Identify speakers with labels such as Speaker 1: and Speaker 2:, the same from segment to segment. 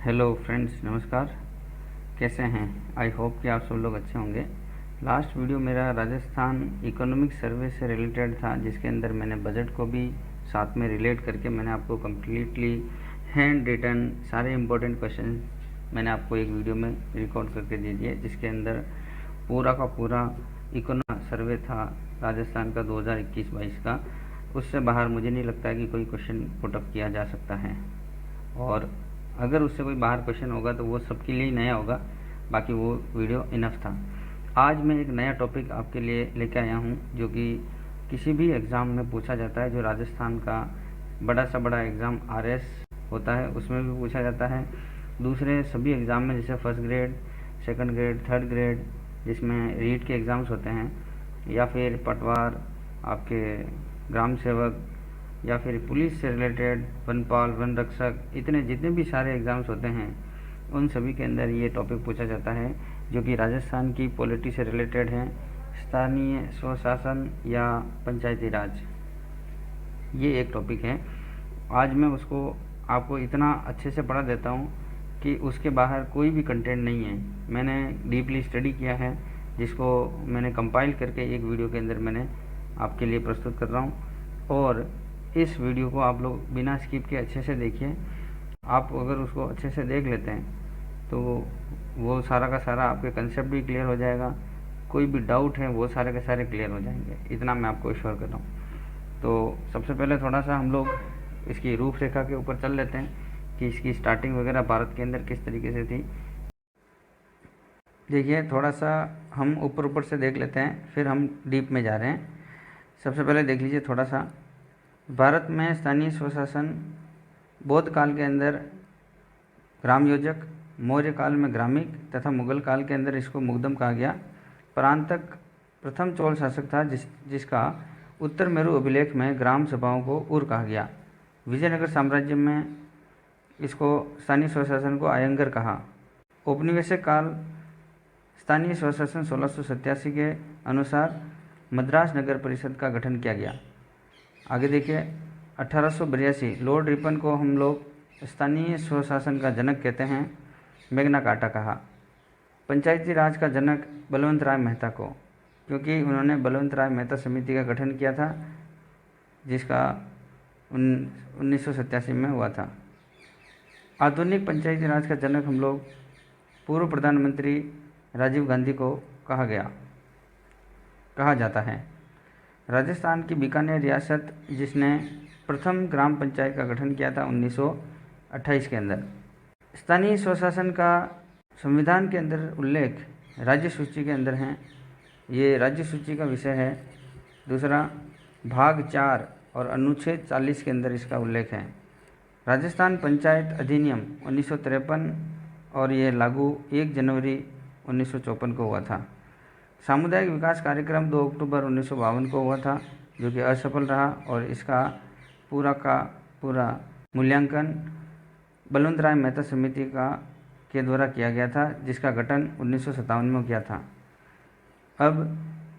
Speaker 1: Hello friends, नमस्कार। कैसे हैं? आई होप कि आप सब लोग अच्छे होंगे। लास्ट वीडियो मेरा राजस्थान इकोनॉमिक सर्वे से रिलेटेड था, जिसके अंदर मैंने बजट को भी साथ में रिलेट करके मैंने आपको कम्प्लीटली हैंड रिटन सारे इम्पोर्टेंट क्वेश्चन मैंने आपको एक वीडियो में रिकॉर्ड करके दे दिए, जिसके अंदर पूरा का पूरा इकोनॉमिक सर्वे था राजस्थान का 2021-22 का। उससे बाहर मुझे नहीं लगता है कि कोई क्वेश्चन पुटअप किया जा सकता है, और अगर उससे कोई बाहर क्वेश्चन होगा तो वो सबके लिए ही नया होगा। बाकी वो वीडियो इनफ था। आज मैं एक नया टॉपिक आपके लिए लेकर आया हूँ, जो कि किसी भी एग्ज़ाम में पूछा जाता है। जो राजस्थान का बड़ा सा बड़ा एग्ज़ाम RS होता है, उसमें भी पूछा जाता है। दूसरे सभी एग्ज़ाम में, जैसे first grade, second grade, third grade, जिसमें रीट के एग्ज़ाम्स होते हैं, या फिर पटवार, आपके ग्राम सेवक, या फिर पुलिस से रिलेटेड, वनपाल, वन रक्षक, इतने जितने भी सारे एग्ज़ाम्स होते हैं, उन सभी के अंदर ये टॉपिक पूछा जाता है, जो कि राजस्थान की पॉलिटी से रिलेटेड है। स्थानीय स्वशासन या पंचायती राज, ये एक टॉपिक है। आज मैं उसको आपको इतना अच्छे से पढ़ा देता हूँ कि उसके बाहर कोई भी कंटेंट नहीं है। मैंने डीपली स्टडी किया है, जिसको मैंने कंपाइल करके एक वीडियो के अंदर मैंने आपके लिए प्रस्तुत कर रहा हूँ। और इस वीडियो को आप लोग बिना स्किप के अच्छे से देखिए। आप अगर उसको अच्छे से देख लेते हैं तो वो सारा का सारा आपके कंसेप्ट भी क्लियर हो जाएगा। कोई भी डाउट है वो सारे के सारे क्लियर हो जाएंगे, इतना मैं आपको श्योर कर रहा हूँ। तो सबसे पहले थोड़ा सा हम लोग इसकी रूपरेखा के ऊपर चल लेते हैं कि इसकी स्टार्टिंग वगैरह भारत के अंदर किस तरीके से थी। देखिए, थोड़ा सा हम ऊपर ऊपर से देख लेते हैं, फिर हम डीप में जा रहे हैं। सबसे पहले देख लीजिए थोड़ा सा, भारत में स्थानीय स्वशासन बौद्ध काल के अंदर ग्राम योजक, मौर्य काल में ग्रामिक तथा मुगल काल के अंदर इसको मुग्दम कहा गया। प्रांतक प्रथम चोल शासक था, जिसका उत्तर मेरु अभिलेख में ग्राम सभाओं को उर कहा गया। विजयनगर साम्राज्य में इसको स्थानीय स्वशासन को आयंगर कहा। औपनिवेशिक काल स्थानीय स्वशासन 1687 के अनुसार मद्रास नगर परिषद का गठन किया गया। आगे देखिए, 1882 लॉर्ड रिपन को हम लोग स्थानीय स्वशासन का जनक कहते हैं, मैग्ना कार्टा कहा। पंचायती राज का जनक बलवंत राय मेहता को, क्योंकि उन्होंने बलवंत राय मेहता समिति का गठन किया था, जिसका 1987 में हुआ था। आधुनिक पंचायती राज का जनक हम लोग पूर्व प्रधानमंत्री राजीव गांधी को कहा जाता है। राजस्थान की बीकानेर रियासत, जिसने प्रथम ग्राम पंचायत का गठन किया था 1928 के अंदर। स्थानीय स्वशासन का संविधान के अंदर उल्लेख राज्य सूची के अंदर है, ये राज्य सूची का विषय है। दूसरा, भाग 4 और अनुच्छेद 40 के अंदर इसका उल्लेख है। राजस्थान पंचायत अधिनियम 1953 और ये लागू 1 जनवरी 1954 को हुआ था। सामुदायिक विकास कार्यक्रम 2 अक्टूबर 1952 को हुआ था, जो कि असफल रहा, और इसका पूरा का पूरा मूल्यांकन बलवंत राय मेहता समिति के द्वारा किया गया था, जिसका गठन 1957 में किया था। अब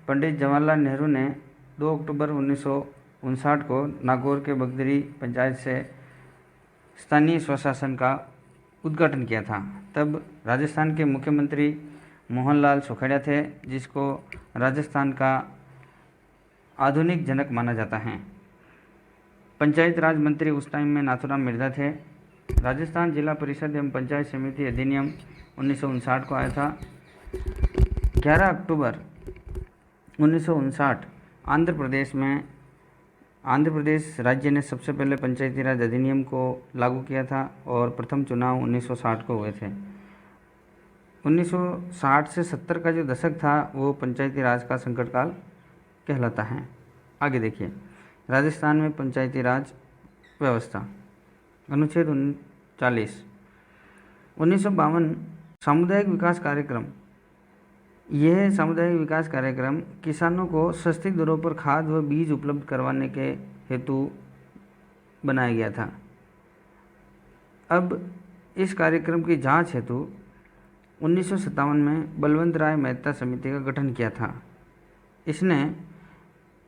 Speaker 1: पंडित जवाहरलाल नेहरू ने 2 अक्टूबर 1959 को नागौर के बगदरी पंचायत से स्थानीय स्वशासन का उद्घाटन किया था। तब राजस्थान के मुख्यमंत्री मोहनलाल सुखाड़िया थे, जिसको राजस्थान का आधुनिक जनक माना जाता है। पंचायत राज मंत्री उस टाइम में नाथूराम मिर्जा थे। राजस्थान जिला परिषद एवं पंचायत समिति अधिनियम 1959 को आया था। 11 अक्टूबर 1959 आंध्र प्रदेश राज्य ने सबसे पहले पंचायती राज अधिनियम को लागू किया था, और प्रथम चुनाव 1960 को हुए थे। 1960 से 70 का जो दशक था वो पंचायती राज का संकट काल कहलाता है। आगे देखिए, राजस्थान में पंचायती राज व्यवस्था, अनुच्छेद 39। 1952 सामुदायिक विकास कार्यक्रम। यह सामुदायिक विकास कार्यक्रम किसानों को सस्ती दरों पर खाद व बीज उपलब्ध करवाने के हेतु बनाया गया था। अब इस कार्यक्रम की जांच हेतु 1957 में बलवंत राय मेहता समिति का गठन किया था। इसने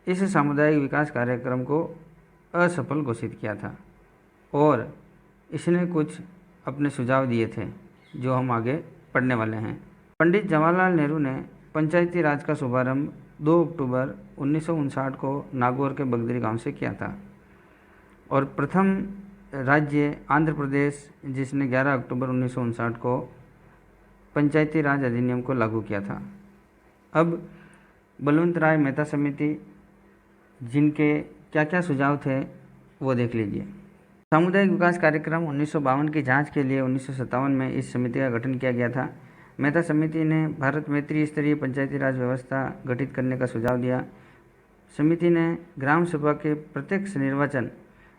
Speaker 1: इस सामुदायिक विकास कार्यक्रम को असफल घोषित किया था, और इसने कुछ अपने सुझाव दिए थे, जो हम आगे पढ़ने वाले हैं। पंडित जवाहरलाल नेहरू ने पंचायती राज का शुभारंभ 2 अक्टूबर 1959 को नागौर के बगदरी गांव से किया था और प्रथम राज्य आंध्र प्रदेश, जिसने 11 अक्टूबर 1959 को पंचायती राज अधिनियम को लागू किया था। अब बलवंत राय मेहता समिति, जिनके क्या क्या सुझाव थे वो देख लीजिए। सामुदायिक विकास कार्यक्रम 1952 की जांच के लिए 1957 में इस समिति का गठन किया गया था। मेहता समिति ने भारत में त्रिस्तरीय पंचायती राज व्यवस्था गठित करने का सुझाव दिया। समिति ने ग्राम सभा के प्रत्यक्ष निर्वाचन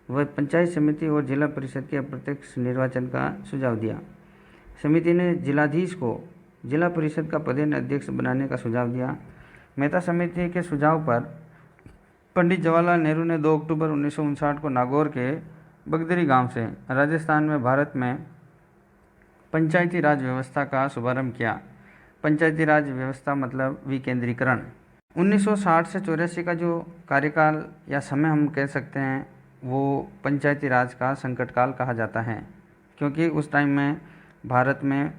Speaker 1: व पंचायत समिति और जिला परिषद के अप्रत्यक्ष निर्वाचन का सुझाव दिया। समिति ने जिलाधीश को जिला परिषद का पदेन अध्यक्ष बनाने का सुझाव दिया। मेहता समिति के सुझाव पर पंडित जवाहरलाल नेहरू ने 2 अक्टूबर 1959 को नागौर के बगदरी गांव से राजस्थान में भारत में पंचायती राज व्यवस्था का शुभारंभ किया। पंचायती राज व्यवस्था मतलब विकेंद्रीकरण। 1960 से 84 का जो कार्यकाल या समय हम कह सकते हैं वो पंचायती राज का संकट काल कहा जाता है, क्योंकि उस टाइम में भारत में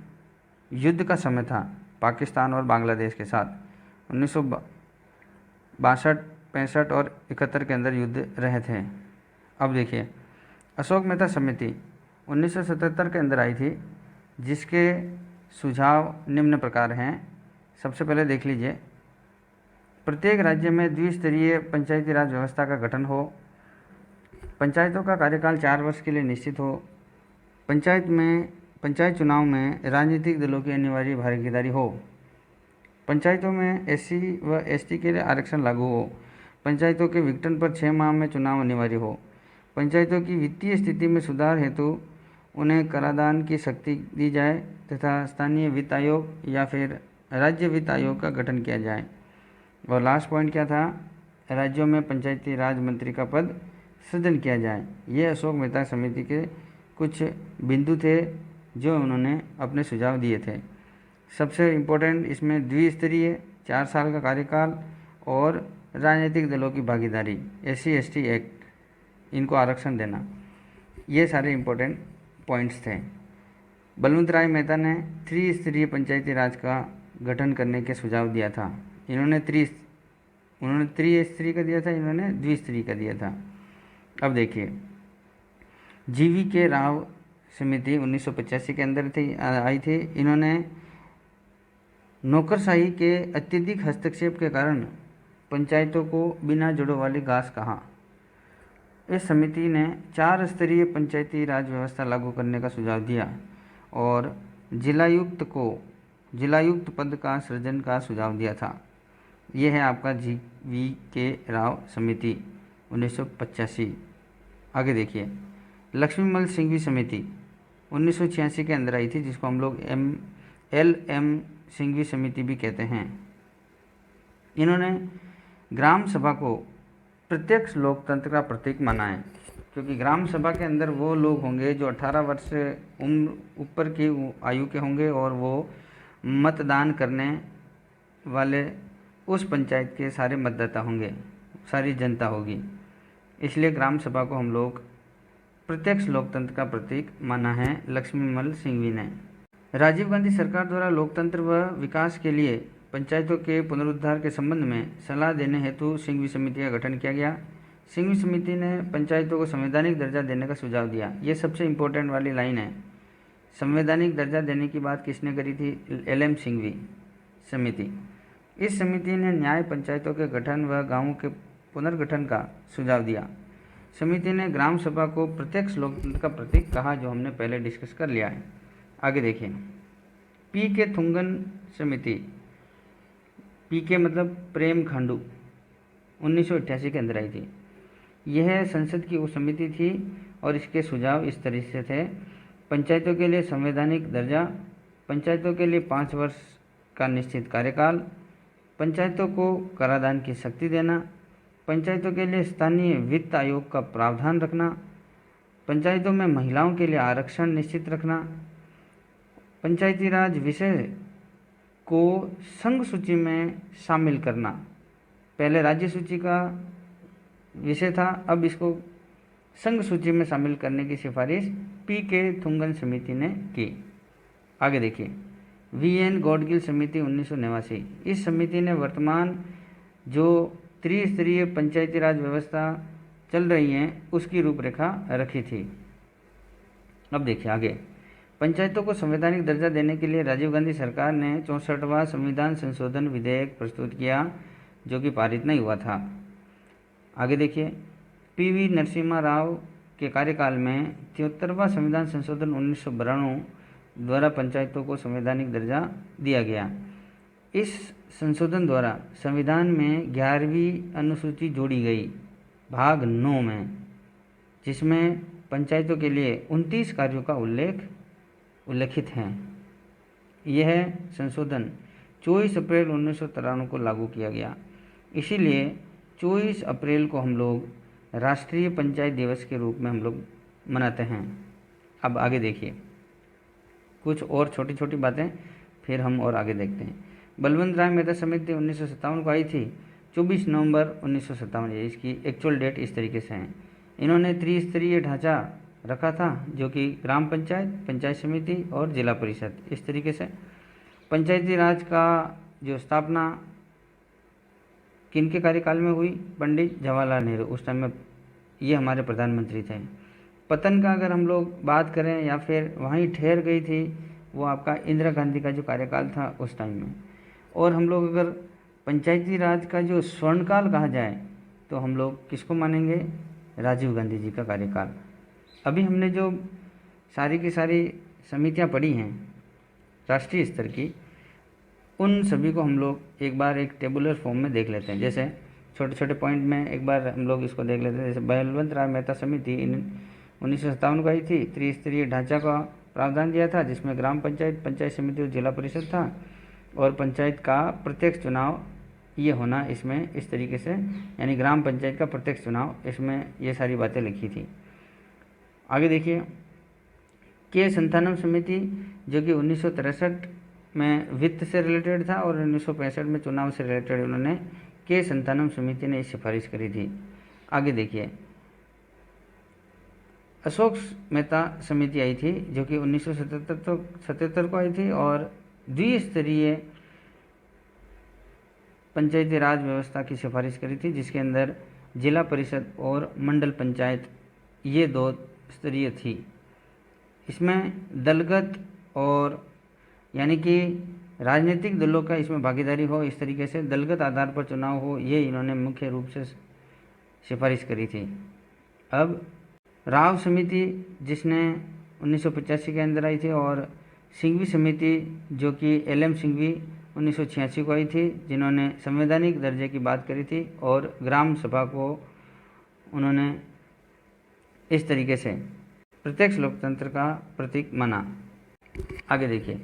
Speaker 1: युद्ध का समय था पाकिस्तान और बांग्लादेश के साथ। 1962, 65 और 71 के अंदर युद्ध रहे थे। अब देखिए, अशोक मेहता समिति 1977 के अंदर आई थी, जिसके सुझाव निम्न प्रकार हैं। सबसे पहले देख लीजिए, प्रत्येक राज्य में द्विस्तरीय पंचायती राज व्यवस्था का गठन हो। पंचायतों का कार्यकाल 4 वर्ष के लिए निश्चित हो। पंचायत चुनाव में राजनीतिक दलों की अनिवार्य भागीदारी हो। पंचायतों में SC व ST के लिए आरक्षण लागू हो। पंचायतों के विघटन पर 6 माह में चुनाव अनिवार्य हो। पंचायतों की वित्तीय स्थिति में सुधार हेतु उन्हें करादान की शक्ति दी जाए तथा स्थानीय वित्त आयोग या फिर राज्य वित्त आयोग का गठन किया जाए। और लास्ट पॉइंट क्या था, राज्यों में पंचायती राज मंत्री का पद सृजन किया जाए। ये अशोक मेहता समिति के कुछ बिंदु थे जो उन्होंने अपने सुझाव दिए थे। सबसे इम्पोर्टेंट इसमें द्विस्तरीय 4 साल का कार्यकाल और राजनीतिक दलों की भागीदारी, SC ST एक्ट, इनको आरक्षण देना, ये सारे इम्पोर्टेंट पॉइंट्स थे। बलवंत राय मेहता ने त्रिस्तरीय पंचायती राज का गठन करने के सुझाव दिया था। उन्होंने त्रिस्तरीय का दिया था, इन्होंने द्विस्तरीय का दिया था। अब देखिए, GV राव समिति 1985 के अंदर आई थी। इन्होंने नौकरशाही के अत्यधिक हस्तक्षेप के कारण पंचायतों को बिना जड़ों वाली घास कहा। इस समिति ने 4 स्तरीय पंचायती राज व्यवस्था लागू करने का सुझाव दिया और जिलायुक्त पद का सृजन का सुझाव दिया था। यह है आपका GV राव समिति 1985। आगे देखिए, लक्ष्मीमल सिंघवी समिति 1986 के अंदर आई थी, जिसको हम लोग LM सिंघवी समिति भी कहते हैं। इन्होंने ग्राम सभा को प्रत्यक्ष लोकतंत्र का प्रतीक माना है, क्योंकि ग्राम सभा के अंदर वो लोग होंगे जो 18 वर्ष से ऊपर की आयु के होंगे और वो मतदान करने वाले उस पंचायत के सारे मतदाता होंगे, सारी जनता होगी। इसलिए ग्राम सभा को हम लोग प्रत्यक्ष लोकतंत्र का प्रतीक माना है लक्ष्मीमल सिंघवी ने। राजीव गांधी सरकार द्वारा लोकतंत्र व विकास के लिए पंचायतों के पुनरुद्धार के संबंध में सलाह देने हेतु सिंघवी समिति का गठन किया गया। सिंघवी समिति ने पंचायतों को संवैधानिक दर्जा देने का सुझाव दिया। ये सबसे इम्पोर्टेंट वाली लाइन है। संवैधानिक दर्जा देने की बात किसने करी थी? LM सिंघवी समिति। इस समिति ने न्याय पंचायतों के गठन व गांवों के पुनर्गठन का सुझाव दिया। समिति ने ग्राम सभा को प्रत्यक्ष लोकतंत्र का प्रतीक कहा, जो हमने पहले डिस्कस कर लिया है। आगे देखिए, PK थुंगन समिति, PK मतलब प्रेम खांडू, 1988 के अंदर आई थी। यह संसद की उप समिति थी और इसके सुझाव इस तरह से थे: पंचायतों के लिए संवैधानिक दर्जा, पंचायतों के लिए 5 वर्ष का निश्चित कार्यकाल, पंचायतों को करादान की शक्ति देना, पंचायतों के लिए स्थानीय वित्त आयोग का प्रावधान रखना, पंचायतों में महिलाओं के लिए आरक्षण निश्चित रखना, पंचायती राज विषय को संघ सूची में शामिल करना। पहले राज्य सूची का विषय था, अब इसको संघ सूची में शामिल करने की सिफारिश पी.के. थुंगन समिति ने की। आगे देखिए, वी.एन. गॉडगिल समिति 1989। इस समिति ने वर्तमान जो त्रिस्तरीय पंचायती राज व्यवस्था चल रही है उसकी रूपरेखा रखी थी। अब देखिए आगे, पंचायतों को संवैधानिक दर्जा देने के लिए राजीव गांधी सरकार ने 64वां संविधान संशोधन विधेयक प्रस्तुत किया, जो कि पारित नहीं हुआ था। आगे देखिए, पी.वी. नरसिम्हा राव के कार्यकाल में 73वां संविधान संशोधन 1992 द्वारा पंचायतों को संवैधानिक दर्जा दिया गया। इस संशोधन द्वारा संविधान में 11वीं अनुसूची जोड़ी गई भाग 9 में, जिसमें पंचायतों के लिए 29 कार्यों का उल्लेखित हैं। यह संशोधन 24 अप्रैल 1993 को लागू किया गया। इसीलिए 24 अप्रैल को हम लोग राष्ट्रीय पंचायत दिवस के रूप में हम लोग मनाते हैं। अब आगे देखिए, कुछ और छोटी छोटी बातें फिर हम और आगे देखते हैं। बलवंत राय मेहता समिति 1957 को आई थी, 24 नवंबर 1957। इसकी एक्चुअल डेट इस तरीके से है। इन्होंने त्रिस्तरीय ढांचा रखा था, जो कि ग्राम पंचायत, पंचायत समिति और जिला परिषद, इस तरीके से। पंचायती राज का जो स्थापना किनके कार्यकाल में हुई? पंडित जवाहरलाल नेहरू, उस टाइम में ये हमारे प्रधानमंत्री थे। पतन का अगर हम लोग बात करें या फिर वहीं ठहर गई थी, वो आपका इंदिरा गांधी का जो कार्यकाल था उस टाइम में। और हम लोग अगर पंचायती राज का जो स्वर्णकाल कहा जाए तो हम लोग किसको मानेंगे? राजीव गांधी जी का कार्यकाल। अभी हमने जो सारी की सारी समितियां पढ़ी हैं राष्ट्रीय स्तर की, उन सभी को हम लोग एक बार एक टेबुलर फॉर्म में देख लेते हैं। जैसे छोटे छोटे पॉइंट में एक बार हम लोग इसको देख लेते हैं। जैसे बलवंत राय मेहता समिति 1957 को आई थी, त्रिस्तरीय ढांचा का प्रावधान दिया था, जिसमें ग्राम पंचायत, पंचायत समिति और जिला परिषद था, और पंचायत का प्रत्यक्ष चुनाव ये होना इसमें इस तरीके से, यानी ग्राम पंचायत का प्रत्यक्ष चुनाव, इसमें ये सारी बातें लिखी थी। आगे देखिए, के संथानम समिति जो कि 1963 में वित्त से रिलेटेड था और 1965 में चुनाव से रिलेटेड उन्होंने के संथानम समिति ने सिफारिश करी थी। आगे देखिए, अशोक मेहता समिति आई थी जो कि 1977 को आई थी और द्विस्तरीय पंचायती राज व्यवस्था की सिफारिश करी थी, जिसके अंदर जिला परिषद और मंडल पंचायत ये 2 स्तरीय थी। इसमें दलगत और यानी कि राजनीतिक दलों का इसमें भागीदारी हो, इस तरीके से दलगत आधार पर चुनाव हो, ये इन्होंने मुख्य रूप से सिफारिश करी थी। अब राव समिति जिसने 1985 के अंदर आई थी, और सिंघवी समिति जो कि एल.एम. सिंघवी 1986 को आई थी, जिन्होंने संवैधानिक दर्जे की बात करी थी और ग्राम सभा को उन्होंने इस तरीके से प्रत्यक्ष लोकतंत्र का प्रतीक माना। आगे देखिए,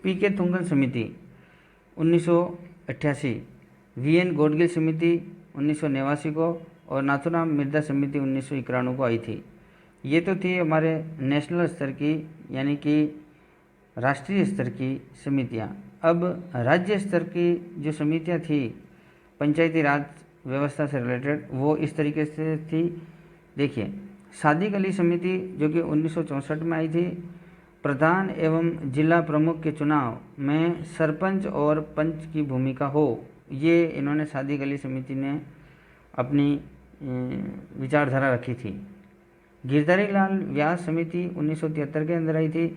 Speaker 1: पी.के. थुंगन समिति 1988, वी.एन. गॉडगिल समिति 1989 को और नाथूराम मिर्जा समिति 1991 को आई थी। ये तो थी हमारे नेशनल स्तर की, यानी कि राष्ट्रीय स्तर की समितियां। अब राज्य स्तर की जो समितियां थी पंचायती राज व्यवस्था से रिलेटेड, वो इस तरीके से थी। देखिए, सादिक अली समिति जो कि 1964 में आई थी, प्रधान एवं जिला प्रमुख के चुनाव में सरपंच और पंच की भूमिका हो, ये इन्होंने सादिक अली समिति ने अपनी विचारधारा रखी थी। गिरधारी लाल व्यास समिति 1973 के अंदर आई थी।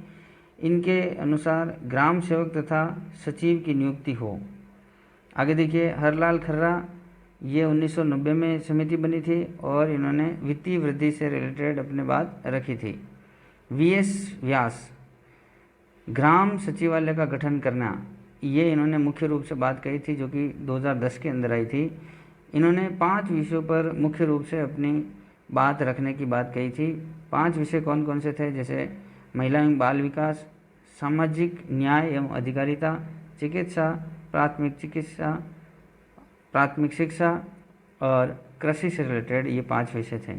Speaker 1: इनके अनुसार ग्राम सेवक तथा सचिव की नियुक्ति हो। आगे देखिए, हरलाल खर्रा, ये 1990 में समिति बनी थी और इन्होंने वित्तीय वृद्धि से रिलेटेड अपनी बात रखी थी। वी.एस. व्यास, ग्राम सचिवालय का गठन करना, ये इन्होंने मुख्य रूप से बात कही थी, जो कि 2010 के अंदर आई थी। इन्होंने 5 विषयों पर मुख्य रूप से अपनी बात रखने की बात कही थी। 5 विषय कौन कौन से थे? जैसे महिला एवं बाल विकास, सामाजिक न्याय एवं अधिकारिता, चिकित्सा, प्राथमिक शिक्षा और कृषि से रिलेटेड, ये 5 विषय थे।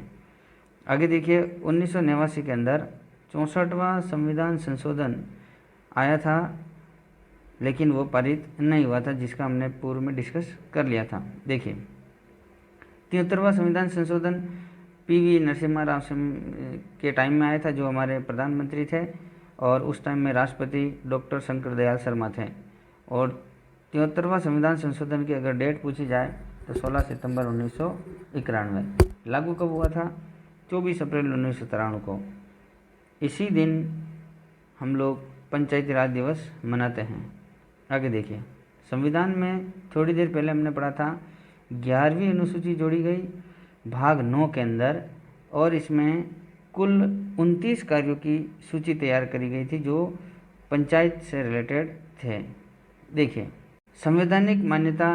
Speaker 1: आगे देखिए, 1989 के अंदर 64वां संविधान संशोधन आया था, लेकिन वो पारित नहीं हुआ था, जिसका हमने पूर्व में डिस्कस कर लिया था। देखिए, 73वां संविधान संशोधन PV नरसिम्हा राव के टाइम में आया था, जो हमारे प्रधानमंत्री थे, और उस टाइम में राष्ट्रपति डॉक्टर शंकर दयाल शर्मा थे। और 73वां संविधान संशोधन की अगर डेट पूछी जाए तो 16 सितंबर 1991। लागू कब हुआ था? 24 अप्रैल 1993 को। इसी दिन हम लोग पंचायती राज दिवस मनाते हैं। आगे देखिए, संविधान में थोड़ी देर पहले हमने पढ़ा था 11वीं अनुसूची जोड़ी गई भाग 9 के अंदर, और इसमें कुल 29 कार्यों की सूची तैयार करी गई थी जो पंचायत से रिलेटेड थे। देखिए, संवैधानिक मान्यता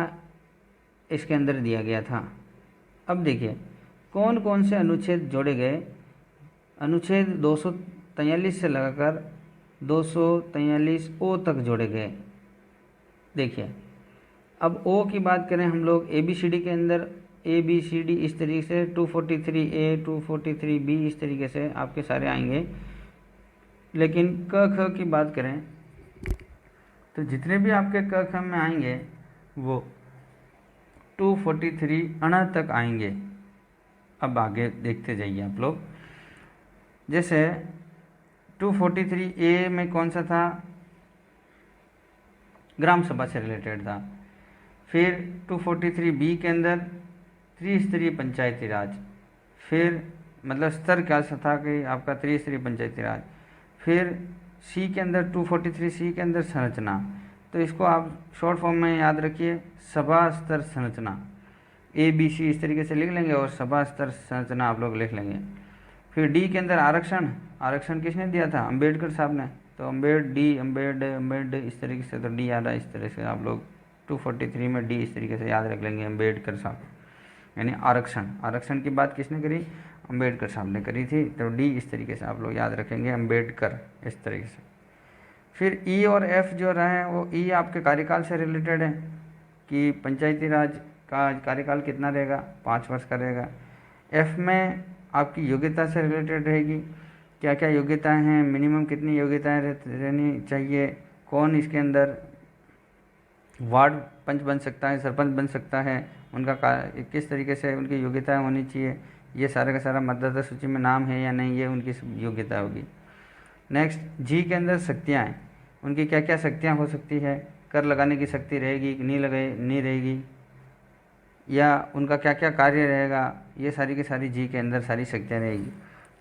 Speaker 1: इसके अंदर दिया गया था। अब देखिए कौन कौन से अनुच्छेद जोड़े गए। अनुच्छेद 243 से लगाकर 243 ओ तक जोड़े गए। देखिए, अब ओ की बात करें हम लोग, ABCD के अंदर ABCD इस तरीके से 243A 243B इस तरीके से आपके सारे आएंगे। लेकिन क ख की बात करें तो जितने भी आपके क ख में आएंगे वो 243 अण तक आएंगे। अब आगे देखते जाइए आप लोग। जैसे 243A में कौन सा था? ग्राम सभा से रिलेटेड था। फिर 243B के अंदर त्रिस्तरीय पंचायती राज, फिर मतलब स्तर क्या सा था कि आपका त्रिस्तरीय पंचायती राज। फिर सी के अंदर 243C के अंदर संरचना, तो इसको आप शॉर्ट फॉर्म में याद रखिए, सभा स्तर संरचना। ABC इस तरीके से लिख लेंगे और सभा स्तर संरचना आप लोग लिख लेंगे। फिर डी के अंदर आरक्षण, आरक्षण किसने दिया था? अंबेडकर साहब ने, तो अम्बेड इस तरीके से, तो डी आ रहा है इस तरह से। आप लोग 243 में डी इस तरीके से याद रख लेंगे, अम्बेडकर साहब, यानी आरक्षण। आरक्षण की बात किसने करी? अम्बेडकर साहब ने करी थी, तो डी इस तरीके से आप लोग याद रखेंगे, अम्बेडकर इस तरीके से। फिर ई और एफ जो रहे हैं वो ई आपके कार्यकाल से रिलेटेड है कि पंचायती राज का कार्यकाल कितना रहेगा? 5 वर्ष का रहेगा। एफ में आपकी योग्यता से रिलेटेड रहेगी, क्या क्या योग्यताएं हैं, मिनिमम कितनी योग्यताएं रहनी चाहिए, कौन इसके अंदर वार्ड पंच बन सकता है, सरपंच बन सकता है, उनका किस तरीके से उनकी योग्यताएं होनी चाहिए, ये सारा का सारा मतदाता सूची में नाम है या नहीं, ये उनकी योग्यता होगी। नेक्स्ट जी के अंदर शक्तियाँ हैं, उनकी क्या क्या शक्तियाँ हो सकती है, कर लगाने की शक्ति रहेगी कि नहीं रहेगी, या उनका क्या क्या कार्य रहेगा, ये सारी की सारी जी के अंदर सारी शक्तियाँ रहेगी।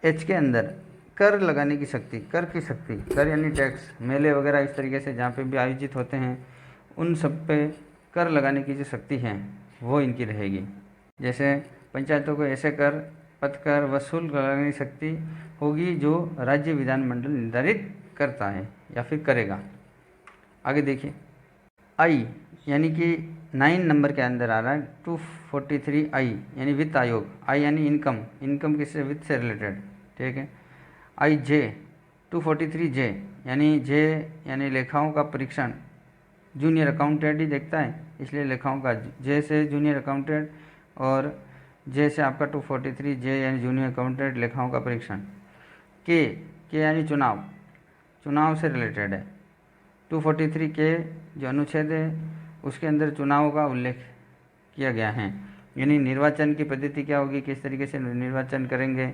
Speaker 1: एच के अंदर कर लगाने की शक्ति, कर यानी टैक्स, मेले वगैरह इस तरीके से जहाँ पे भी आयोजित होते हैं उन सब पे कर लगाने की जो शक्ति है वो इनकी रहेगी। जैसे पंचायतों को ऐसे कर, पद कर वसूल करने की शक्ति होगी जो राज्य विधानमंडल निर्धारित करता है या फिर करेगा। आगे देखिए, आई यानी कि 9 नंबर के अंदर आ रहा है 243 आई यानी वित्त आयोग। आई यानी इनकम किससे? वित्त से रिलेटेड, ठीक है। आई जे 243 जे यानी लेखाओं का परीक्षण, जूनियर अकाउंटेंट ही देखता है इसलिए लेखाओं का जे से जूनियर अकाउंटेंट, और जे से आपका 243 जे यानी जूनियर अकाउंटेंट लेखाओं का परीक्षण। के यानी चुनाव से रिलेटेड है। 243 के जो अनुच्छेद है उसके अंदर चुनाव का उल्लेख किया गया है, यानी निर्वाचन की पद्धति क्या होगी, किस तरीके से निर्वाचन करेंगे,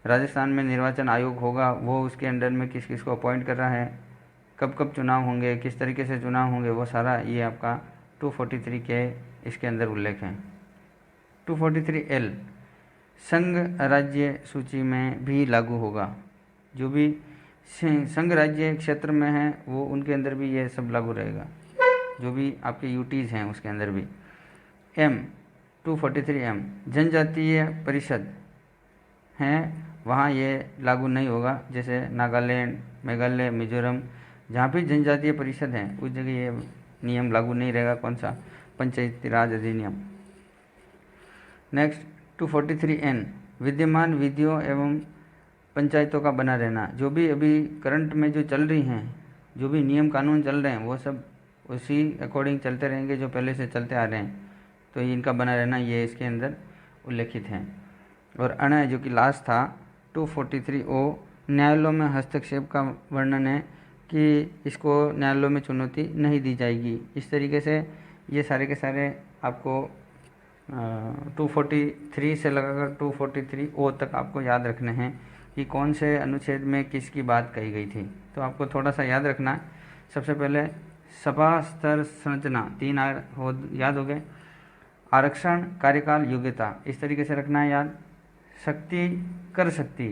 Speaker 1: राजस्थान में निर्वाचन आयोग होगा वो उसके अंडर में किस किस को अपॉइंट कर रहा है, कब कब चुनाव होंगे, किस तरीके से चुनाव होंगे, वो सारा ये आपका 243 के इसके अंदर उल्लेख है। 243 एल संघ राज्य सूची में भी लागू होगा, जो भी संघ राज्य क्षेत्र में है वो उनके अंदर भी ये सब लागू रहेगा, जो भी आपके यूटीज़ हैं उसके अंदर भी। एम 243 एम जनजातीय परिषद हैं, वहाँ ये लागू नहीं होगा। जैसे नागालैंड, मेघालय, मिजोरम, जहाँ भी जनजातीय परिषद हैं उस जगह ये नियम लागू नहीं रहेगा। कौन सा? पंचायती राज अधिनियम। नेक्स्ट 243 एन विद्यमान विधियों एवं पंचायतों का बना रहना, जो भी अभी करंट में जो चल रही हैं, जो भी नियम कानून चल रहे हैं वो सब उसी अकॉर्डिंग चलते रहेंगे जो पहले से चलते आ रहे हैं, तो इनका बना रहना ये इसके अंदर उल्लेखित हैं। और अण जो कि लास्ट था 243 ओ न्यायालयों में हस्तक्षेप का वर्णन है कि इसको न्यायालयों में चुनौती नहीं दी जाएगी। इस तरीके से ये सारे के सारे आपको 243 से लगाकर 243 ओ तक आपको याद रखने हैं कि कौन से अनुच्छेद में किसकी बात कही गई थी। तो आपको थोड़ा सा याद रखना है। सबसे पहले सभा स्तर संरचना 3 याद हो गए। आरक्षण, कार्यकाल, योग्यता, इस तरीके से रखना है याद। शक्ति, कर शक्ति,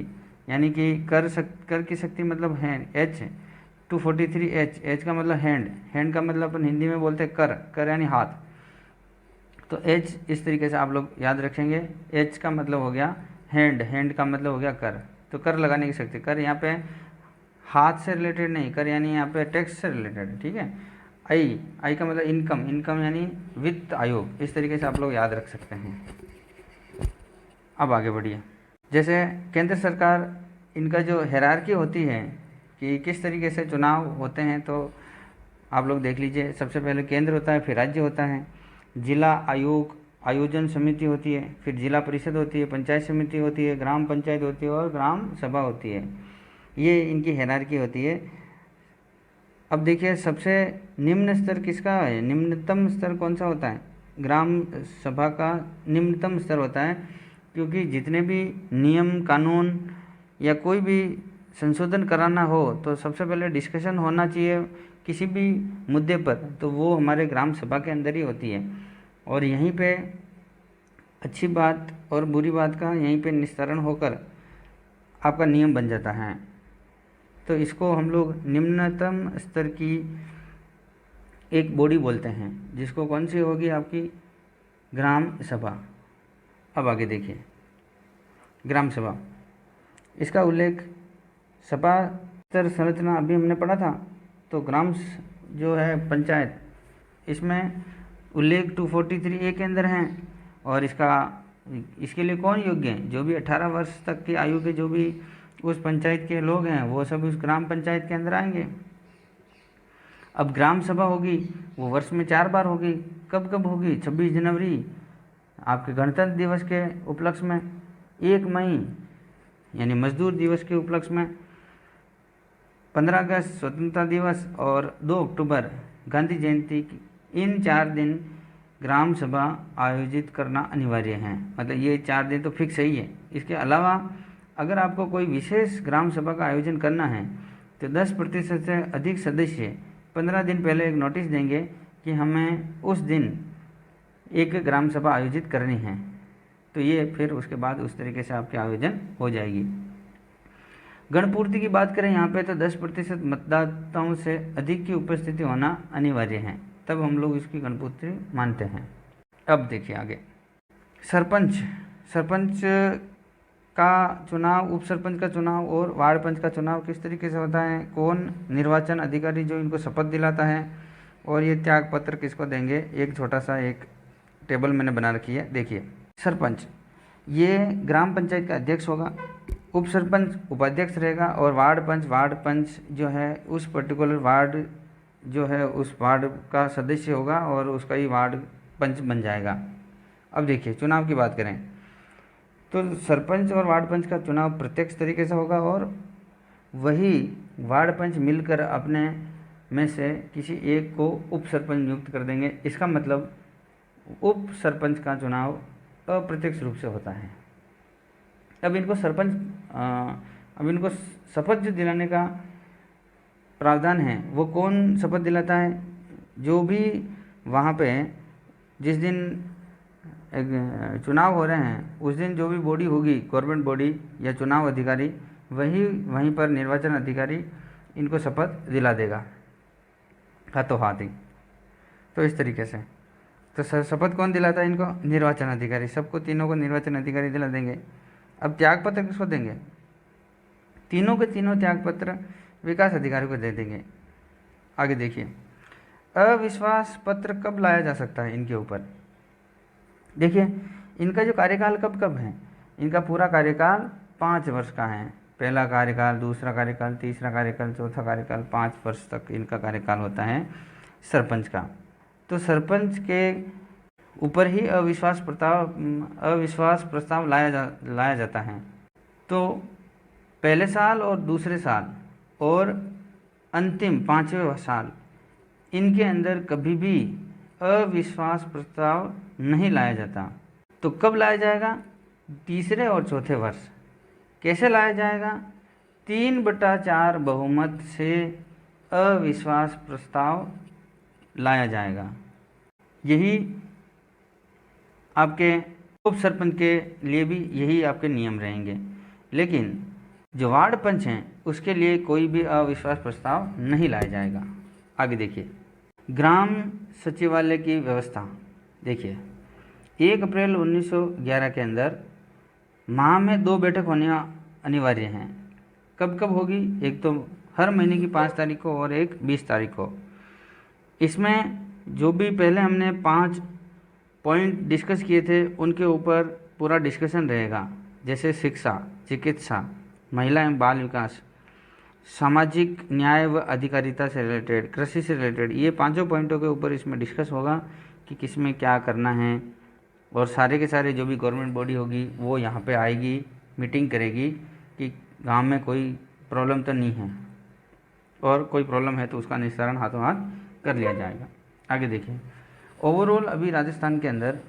Speaker 1: यानी कि कर की शक्ति मतलब हैंड, एच 243 एच का मतलब हैंड का मतलब अपन हिंदी में बोलते हैं कर यानी हाथ। तो एच इस तरीके से आप लोग याद रखेंगे। एच का मतलब हो गया हैंड का मतलब हो गया कर। तो कर लगाने की शक्ति, कर यहाँ पे हाथ से रिलेटेड नहीं, कर यानी यहाँ पे टैक्स से रिलेटेड है, ठीक है। आई का मतलब इनकम यानी वित्त आयोग। इस तरीके से आप लोग याद रख सकते हैं। अब आगे बढ़िए। जैसे केंद्र सरकार, इनका जो हायरार्की होती है कि किस तरीके से चुनाव होते हैं, तो आप लोग देख लीजिए। सबसे पहले केंद्र होता है, फिर राज्य होता है, जिला आयोग, आयोजन समिति होती है, फिर जिला परिषद होती है, पंचायत समिति होती है, ग्राम पंचायत होती है और ग्राम सभा होती है। ये इनकी हायरार्की होती है। अब देखिए सबसे निम्न स्तर किसका है, निम्नतम स्तर कौन सा होता है? ग्राम सभा का निम्नतम स्तर होता है, क्योंकि जितने भी नियम कानून या कोई भी संशोधन कराना हो तो सबसे पहले डिस्कशन होना चाहिए किसी भी मुद्दे पर, तो वो हमारे ग्राम सभा के अंदर ही होती है। और यहीं पे अच्छी बात और बुरी बात का यहीं पे निस्तारण होकर आपका नियम बन जाता है। तो इसको हम लोग निम्नतम स्तर की एक बॉडी बोलते हैं, जिसको कौन सी होगी आपकी? ग्राम सभा। अब आगे देखिए, ग्राम सभा, इसका उल्लेख सभा स्तर संरचना अभी हमने पढ़ा था। तो ग्राम जो है पंचायत, इसमें उल्लेख 243 ए के अंदर हैं। और इसके लिए कौन योग्य हैं? जो भी 18 वर्ष तक की आयु के जो भी उस पंचायत के लोग हैं, वो सब उस ग्राम पंचायत के अंदर आएंगे। अब ग्राम सभा होगी वो वर्ष में 4 बार होगी। कब कब होगी? 26 जनवरी आपके गणतंत्र दिवस के उपलक्ष्य में, 1 मई यानी मजदूर दिवस के उपलक्ष्य में, 15 अगस्त स्वतंत्रता दिवस और 2 अक्टूबर गांधी जयंती। इन 4 दिन ग्राम सभा आयोजित करना अनिवार्य है। मतलब ये 4 दिन तो फिक्स ही है। इसके अलावा अगर आपको कोई विशेष ग्राम सभा का आयोजन करना है तो 10% से अधिक सदस्य 15 दिन पहले एक नोटिस देंगे कि हमें उस दिन एक ग्राम सभा आयोजित करनी है। तो ये फिर उसके बाद उस तरीके से आपके आयोजन हो जाएगी। गणपूर्ति की बात करें यहाँ पे तो 10% मतदाताओं से अधिक की उपस्थिति होना अनिवार्य है, तब हम लोग इसकी गणपूर्ति मानते हैं। अब देखिए आगे, सरपंच का चुनाव, उप सरपंच का चुनाव और वार्ड पंच का चुनाव किस तरीके से होता है? कौन निर्वाचन अधिकारी जो इनको शपथ दिलाता है, और ये त्याग पत्र किसको देंगे? एक छोटा सा एक टेबल मैंने बना रखी है, देखिए। सरपंच ये ग्राम पंचायत का अध्यक्ष होगा, उप सरपंच उपाध्यक्ष रहेगा, और वार्ड पंच जो है उस पर्टिकुलर वार्ड जो है उस वार्ड का सदस्य होगा और उसका ही वार्ड पंच बन जाएगा। अब देखिए चुनाव की बात करें तो सरपंच और वार्ड पंच का चुनाव प्रत्यक्ष तरीके से होगा, और वही वार्ड पंच मिलकर अपने में से किसी एक को उप सरपंच नियुक्त कर देंगे। इसका मतलब उप सरपंच का चुनाव अप्रत्यक्ष रूप से होता है। अब इनको शपथ जो दिलाने का प्रावधान है वो कौन शपथ दिलाता है? जो भी वहाँ पे जिस दिन चुनाव हो रहे हैं उस दिन जो भी बॉडी होगी, गवर्नमेंट बॉडी या चुनाव अधिकारी, वहीं पर निर्वाचन अधिकारी इनको शपथ दिला देगा हाथों हाथ ही। तो इस तरीके से तो शपथ कौन दिलाता है इनको? निर्वाचन अधिकारी। सबको, तीनों को निर्वाचन अधिकारी दिला देंगे। अब त्याग पत्र किसको देंगे? तीनों के तीनों त्याग पत्र विकास अधिकारी को दे देंगे। आगे देखिए, अविश्वास पत्र कब लाया जा सकता है इनके ऊपर? देखिए इनका जो कार्यकाल कब है, इनका पूरा कार्यकाल 5 वर्ष का है। पहला कार्यकाल, दूसरा कार्यकाल, तीसरा कार्यकाल, चौथा कार्यकाल, 5 वर्ष तक इनका कार्यकाल होता है सरपंच का। तो सरपंच के ऊपर ही अविश्वास प्रस्ताव लाया जाता है। तो पहले साल और दूसरे साल और अंतिम 5वें साल, इनके अंदर कभी भी अविश्वास प्रस्ताव नहीं लाया जाता। तो कब लाया जाएगा? तीसरे और चौथे वर्ष। कैसे लाया जाएगा? 3/4 बहुमत से अविश्वास प्रस्ताव लाया जाएगा। यही आपके उप सरपंच के लिए भी यही आपके नियम रहेंगे। लेकिन जो वार्ड पंच हैं उसके लिए कोई भी अविश्वास प्रस्ताव नहीं लाया जाएगा। आगे देखिए, ग्राम सचिवालय की व्यवस्था। देखिए, 1 अप्रैल 1911 के अंदर माह में 2 बैठक होनी अनिवार्य हैं। कब कब होगी? एक तो हर महीने की 5 तारीख को और एक 20 तारीख को। इसमें जो भी पहले हमने 5 पॉइंट डिस्कस किए थे उनके ऊपर पूरा डिस्कशन रहेगा, जैसे शिक्षा, चिकित्सा, महिला एवं बाल विकास, सामाजिक न्याय व अधिकारिता से रिलेटेड, कृषि से रिलेटेड, ये 5 पॉइंटों के ऊपर इसमें डिस्कस होगा कि किस में क्या करना है। और सारे के सारे जो भी गवर्नमेंट बॉडी होगी वो यहाँ पे आएगी, मीटिंग करेगी कि गांव में कोई प्रॉब्लम तो नहीं है, और कोई प्रॉब्लम है तो उसका निस्तारण हाथों हाथ कर लिया जाएगा। आगे देखिए, ओवरऑल अभी राजस्थान के अंदर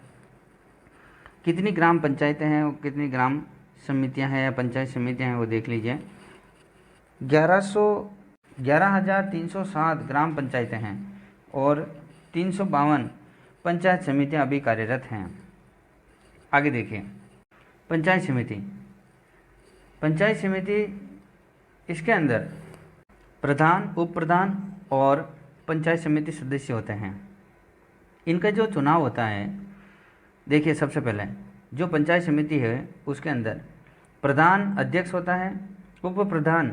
Speaker 1: कितनी ग्राम पंचायतें हैं और कितनी ग्राम समितियां हैं या पंचायत समितियां हैं वो देख लीजिए। 11,307 ग्राम पंचायतें हैं और 352 पंचायत समितियां अभी कार्यरत हैं। आगे देखिए, पंचायत समिति इसके अंदर प्रधान, उप प्रधान और पंचायत समिति सदस्य होते हैं। इनका जो चुनाव होता है, देखिए सबसे पहले जो पंचायत समिति है उसके अंदर प्रधान अध्यक्ष होता है, उप प्रधान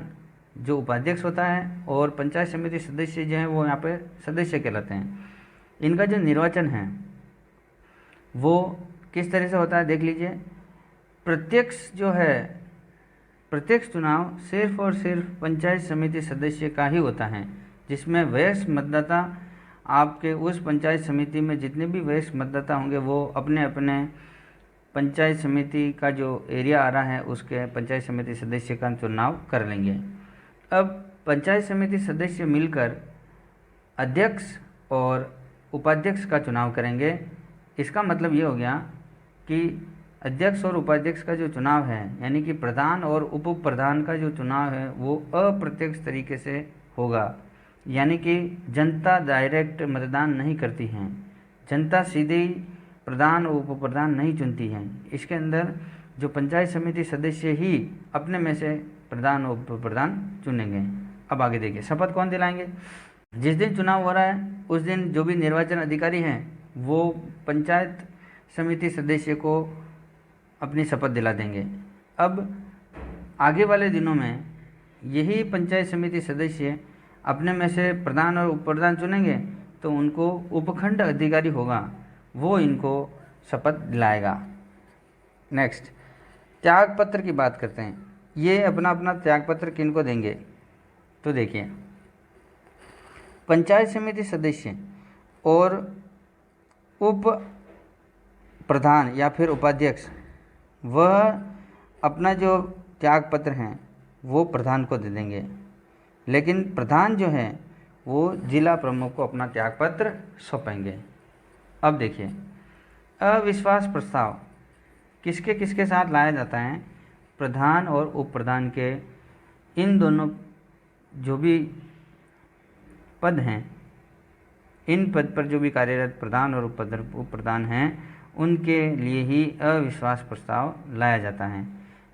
Speaker 1: जो उपाध्यक्ष होता है, और पंचायत समिति सदस्य जो हैं वो यहाँ पे सदस्य कहलाते हैं। इनका जो निर्वाचन है वो किस तरह से होता है देख लीजिए। प्रत्यक्ष चुनाव सिर्फ और सिर्फ पंचायत समिति सदस्य का ही होता है, जिसमें वयस्क मतदाता, आपके उस पंचायत समिति में जितने भी वयस्क मतदाता होंगे वो अपने अपने पंचायत समिति का जो एरिया आ रहा है उसके पंचायत समिति सदस्य का चुनाव कर लेंगे। अब पंचायत समिति सदस्य मिलकर अध्यक्ष और उपाध्यक्ष का चुनाव करेंगे। इसका मतलब ये हो गया कि अध्यक्ष और उपाध्यक्ष का जो चुनाव है, यानी कि प्रधान और उप प्रधान का जो चुनाव है वो अप्रत्यक्ष तरीके से होगा, यानी कि जनता डायरेक्ट मतदान नहीं करती है, जनता सीधे प्रधान और उप प्रधान नहीं चुनती है। इसके अंदर जो पंचायत समिति सदस्य ही अपने में से प्रधान और उप प्रधान चुनेंगे। अब आगे देखिए, शपथ कौन दिलाएंगे? जिस दिन चुनाव हो रहा है उस दिन जो भी निर्वाचन अधिकारी हैं वो पंचायत समिति सदस्य को अपनी शपथ दिला देंगे। अब आगे वाले दिनों में यही पंचायत समिति सदस्य अपने में से प्रधान और उप प्रधान चुनेंगे, तो उनको उपखंड अधिकारी होगा वो इनको शपथ दिलाएगा। नेक्स्ट, त्याग पत्र की बात करते हैं। ये अपना अपना त्याग पत्र किनको देंगे? तो देखिए, पंचायत समिति सदस्य और उप प्रधान या फिर उपाध्यक्ष वह अपना जो त्याग पत्र हैं वो प्रधान को दे देंगे, लेकिन प्रधान जो है वो जिला प्रमुख को अपना त्याग पत्र सौंपेंगे। अब देखिए, अविश्वास प्रस्ताव किसके किसके साथ लाया जाता है? प्रधान और उप प्रधान के, इन दोनों जो भी पद हैं, इन पद पर जो भी कार्यरत प्रधान और उप प्रधान हैं उनके लिए ही अविश्वास प्रस्ताव लाया जाता है।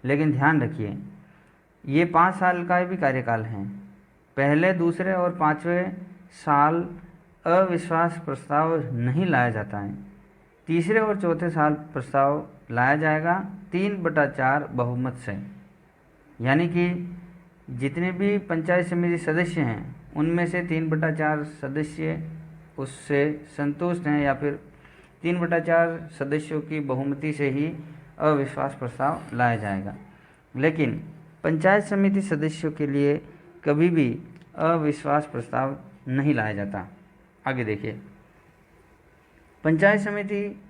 Speaker 1: लेकिन ध्यान रखिए, ये 5 साल का भी कार्यकाल है। पहले, दूसरे और 5वें साल अविश्वास प्रस्ताव नहीं लाया जाता है। तीसरे और चौथे साल प्रस्ताव लाया जाएगा 3/4 बहुमत से, यानी कि जितने भी पंचायत समिति सदस्य हैं उनमें से 3/4 सदस्य उससे संतुष्ट हैं, या फिर 3/4 सदस्यों की बहुमति से ही अविश्वास प्रस्ताव लाया जाएगा। लेकिन पंचायत समिति सदस्यों के लिए कभी भी अविश्वास प्रस्ताव नहीं लाया जाता। आगे देखिए, पंचायत समिति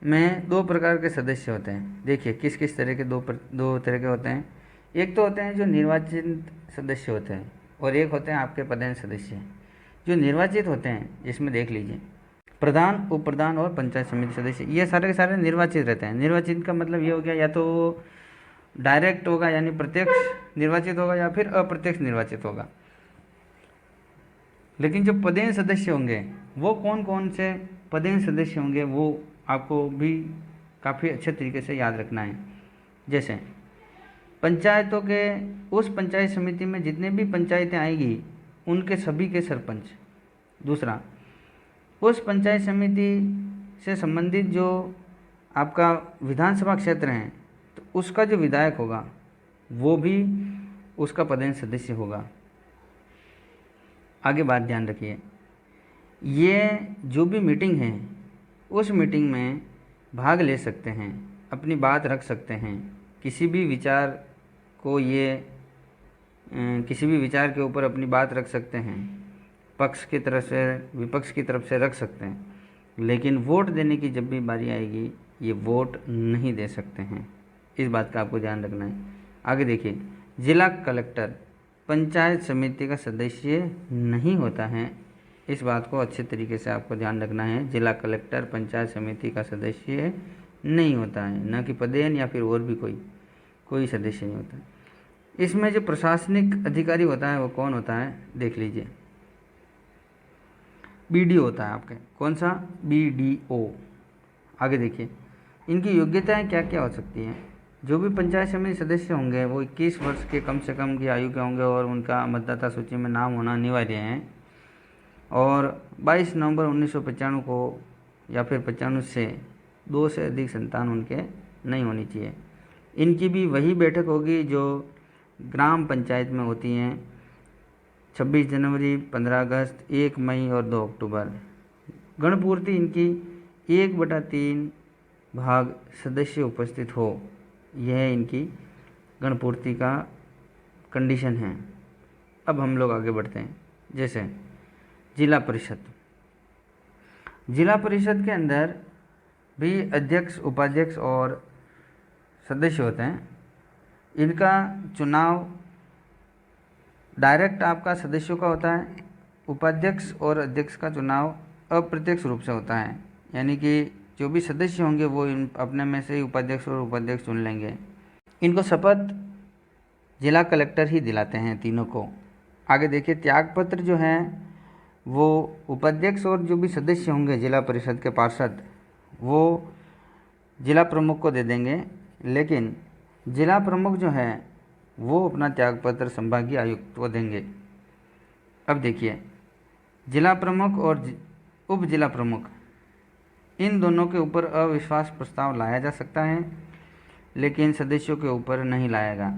Speaker 1: में 2 प्रकार के सदस्य होते हैं। देखिए किस किस तरह के दो तरह के होते हैं। एक तो होते हैं जो निर्वाचित सदस्य होते हैं, और एक होते हैं आपके पदेन सदस्य। जो निर्वाचित होते हैं, जिसमें देख लीजिए प्रधान, उप प्रधान और पंचायत समिति सदस्य ये सारे के सारे निर्वाचित रहते हैं। निर्वाचित का मतलब ये हो गया या तो डायरेक्ट होगा यानी प्रत्यक्ष निर्वाचित होगा या फिर अप्रत्यक्ष निर्वाचित होगा। लेकिन जो पदेन सदस्य होंगे वो कौन कौन से पदेन सदस्य होंगे वो आपको भी काफ़ी अच्छे तरीके से याद रखना है। जैसे पंचायतों के उस पंचायत समिति में जितने भी पंचायतें आएगी उनके सभी के सरपंच। दूसरा, उस पंचायत समिति से संबंधित जो आपका विधानसभा क्षेत्र है तो उसका जो विधायक होगा वो भी उसका पदेन सदस्य होगा। आगे बात ध्यान रखिए, ये जो भी मीटिंग है उस मीटिंग में भाग ले सकते हैं, अपनी बात रख सकते हैं, किसी भी विचार को किसी भी विचार के ऊपर अपनी बात रख सकते हैं, पक्ष की तरफ से विपक्ष की तरफ से रख सकते हैं, लेकिन वोट देने की जब भी बारी आएगी ये वोट नहीं दे सकते हैं। इस बात का आपको ध्यान रखना है। आगे देखिए, जिला कलेक्टर पंचायत समिति का सदस्य नहीं होता है। इस बात को अच्छे तरीके से आपको ध्यान रखना है। जिला कलेक्टर पंचायत समिति का सदस्य नहीं होता है, न कि पदेन या फिर और भी कोई सदस्य नहीं होता। इसमें जो प्रशासनिक अधिकारी होता है वो कौन होता है देख लीजिए, बीडीओ होता है आपके। कौन सा? बीडीओ। आगे देखिए, इनकी योग्यताएं क्या क्या हो सकती हैं। जो भी पंचायत समिति सदस्य होंगे वो 21 वर्ष के कम से कम की आयु के होंगे और उनका मतदाता सूची में नाम होना अनिवार्य है। और 22 नवंबर 1995 को या फिर 95 से 2 से अधिक संतान उनके नहीं होनी चाहिए। इनकी भी वही बैठक होगी जो ग्राम पंचायत में होती हैं, 26 जनवरी, 15 अगस्त, 1 मई और 2 अक्टूबर। गणपूर्ति इनकी 1/3 भाग सदस्य उपस्थित हो, यह इनकी गणपूर्ति का कंडीशन है। अब हम लोग आगे बढ़ते हैं। जैसे जिला परिषद, जिला परिषद के अंदर भी अध्यक्ष, उपाध्यक्ष और सदस्य होते हैं। इनका चुनाव डायरेक्ट आपका सदस्यों का होता है। उपाध्यक्ष और अध्यक्ष का चुनाव अप्रत्यक्ष रूप से होता है, यानी कि जो भी सदस्य होंगे वो अपने में से ही उपाध्यक्ष और उपाध्यक्ष चुन लेंगे। इनको शपथ जिला कलेक्टर ही दिलाते हैं तीनों को। आगे देखिए, त्यागपत्र जो है वो उपाध्यक्ष और जो भी सदस्य होंगे जिला परिषद के पार्षद वो जिला प्रमुख को दे देंगे, लेकिन जिला प्रमुख जो है वो अपना त्यागपत्र संभागीय आयुक्त को देंगे। अब देखिए, जिला प्रमुख और उप जिला प्रमुख इन दोनों के ऊपर अविश्वास प्रस्ताव लाया जा सकता है, लेकिन सदस्यों के ऊपर नहीं लाएगा।